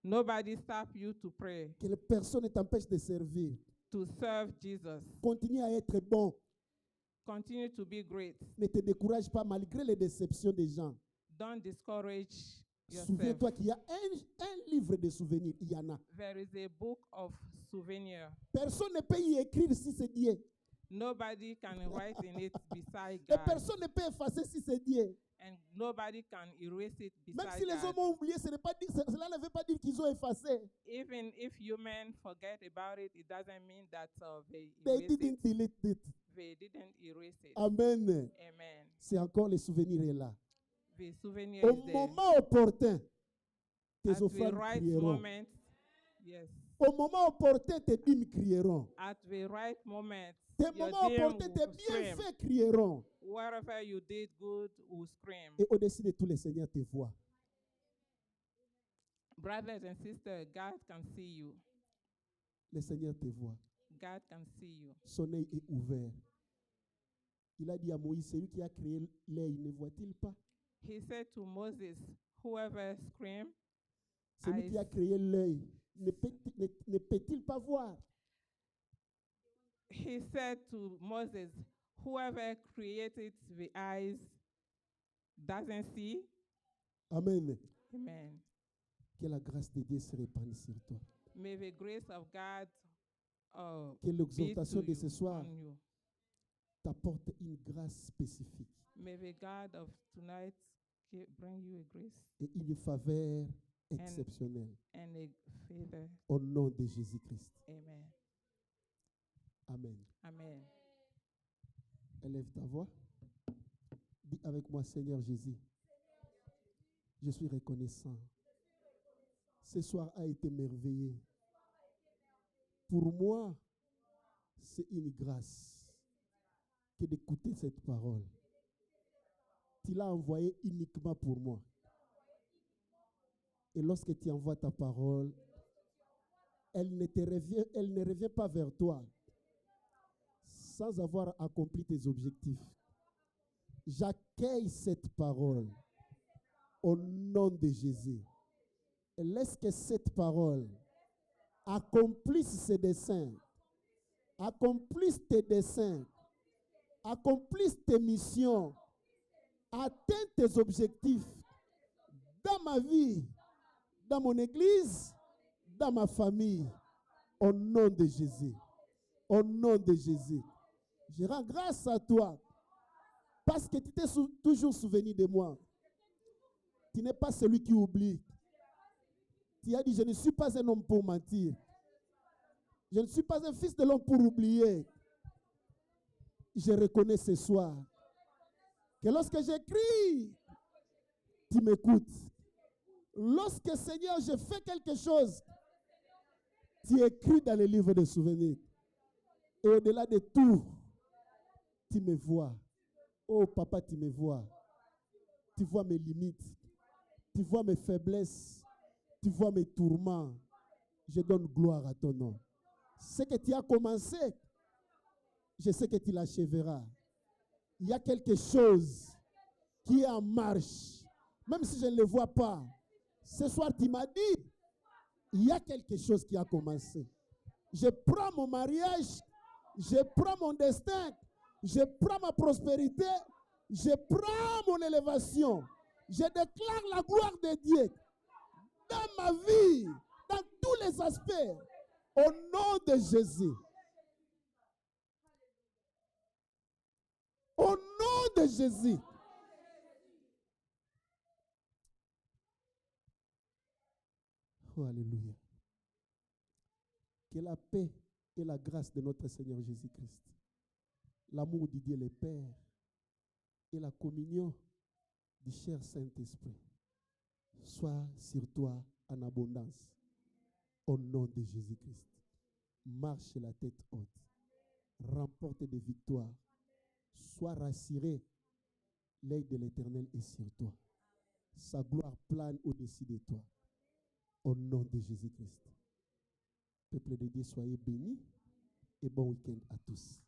Nobody stop you to pray, Que personne ne t'empêche de servir. to serve Jesus. Continue à être bon. Continue to be great. Ne te décourage pas malgré les déceptions des gens. Don't discourage yourself. Souviens-toi qu'il y a un livre de souvenirs. Il y en a. There is a book of souvenir. Personne ne peut y écrire si c'est Dieu. Nobody can write in it beside Et God, personne ne peut effacer si c'est Dieu. and nobody can erase it Même beside si les God. hommes ont oublié, cela ne veut pas dire qu'ils ont effacé. Even if human forget about it, it doesn't mean that they They erase didn't it. delete it. They didn't erase it. Amen. Amen. C'est encore le souvenir est là. The souvenir Au is there. moment opportun, tes At the offrandes right crieront. moment, yes. Au moment opportun, tes dîmes crieront. At the right moment, Tes your moments dime opportuns, tes will scream. bienfaits crieront. Wherever you did good will scream. Et au-dessus de tout, le Seigneur te voit. Brothers and sisters, God can see you. Le Seigneur te voit. God can see you. Son œil est ouvert. Il a dit à Moïse, celui qui a créé l'œil, ne voit-il pas? He said to Moses, whoever scream, Celui qui a créé l'œil, ne peut-il pas voir? he said to Moses, whoever created the eyes doesn't see. Amen. Amen. Que la grâce de Dieu se répande sur toi. May the grace of God Que be l'exhortation to de you, ce soir on you. t'apporte une grâce spécifique May the God of tonight bring you a grace et une faveur exceptionnelle and a favor. au nom de Jésus-Christ. Amen. Amen. Amen. Élève ta voix. Dis avec moi, Seigneur Jésus, je suis reconnaissant. Ce soir a été merveilleux. Pour moi, c'est une grâce que d'écouter cette parole. Tu l'as envoyée uniquement pour moi. Et lorsque tu envoies ta parole, elle ne revient pas vers toi sans avoir accompli tes objectifs. J'accueille cette parole au nom de Jésus. Et laisse que cette parole accomplisse ses desseins, accomplisse tes desseins, accomplisse tes missions, atteins tes objectifs dans ma vie, dans mon église, dans ma famille, au nom de Jésus. Au nom de Jésus. Je rends grâce à toi parce que tu t'es toujours souvenu de moi. Tu n'es pas celui qui oublie. Tu as dit, je ne suis pas un homme pour mentir. Je ne suis pas un fils de l'homme pour oublier. Je reconnais ce soir que lorsque j'écris, tu m'écoutes. Lorsque, Seigneur, je fais quelque chose, tu écris dans le livre de souvenirs. Et au-delà de tout, tu me vois. Oh, papa, tu me vois. Tu vois mes limites. Tu vois mes faiblesses. Tu vois mes tourments. Je donne gloire à ton nom. Ce que tu as commencé, je sais que tu l'achèveras. Il y a quelque chose qui est en marche. Même si je ne le vois pas. Ce soir, tu m'as dit, il y a quelque chose qui a commencé. Je prends mon mariage, je prends mon destin, je prends ma prospérité, je prends mon élévation. Je déclare la gloire de Dieu dans ma vie, dans tous les aspects, au nom de Jésus. Au nom de Jésus. Oh, alléluia. Que la paix et la grâce de notre Seigneur Jésus-Christ, l'amour de Dieu le Père et la communion du cher Saint-Esprit soient sur toi en abondance. Au nom de Jésus-Christ. Marche la tête haute. Remporte des victoires. Sois rassuré. L'œil de l'Éternel est sur toi. Sa gloire plane au-dessus de toi. Au nom de Jésus-Christ. Peuple de Dieu, soyez bénis et bon week-end à tous.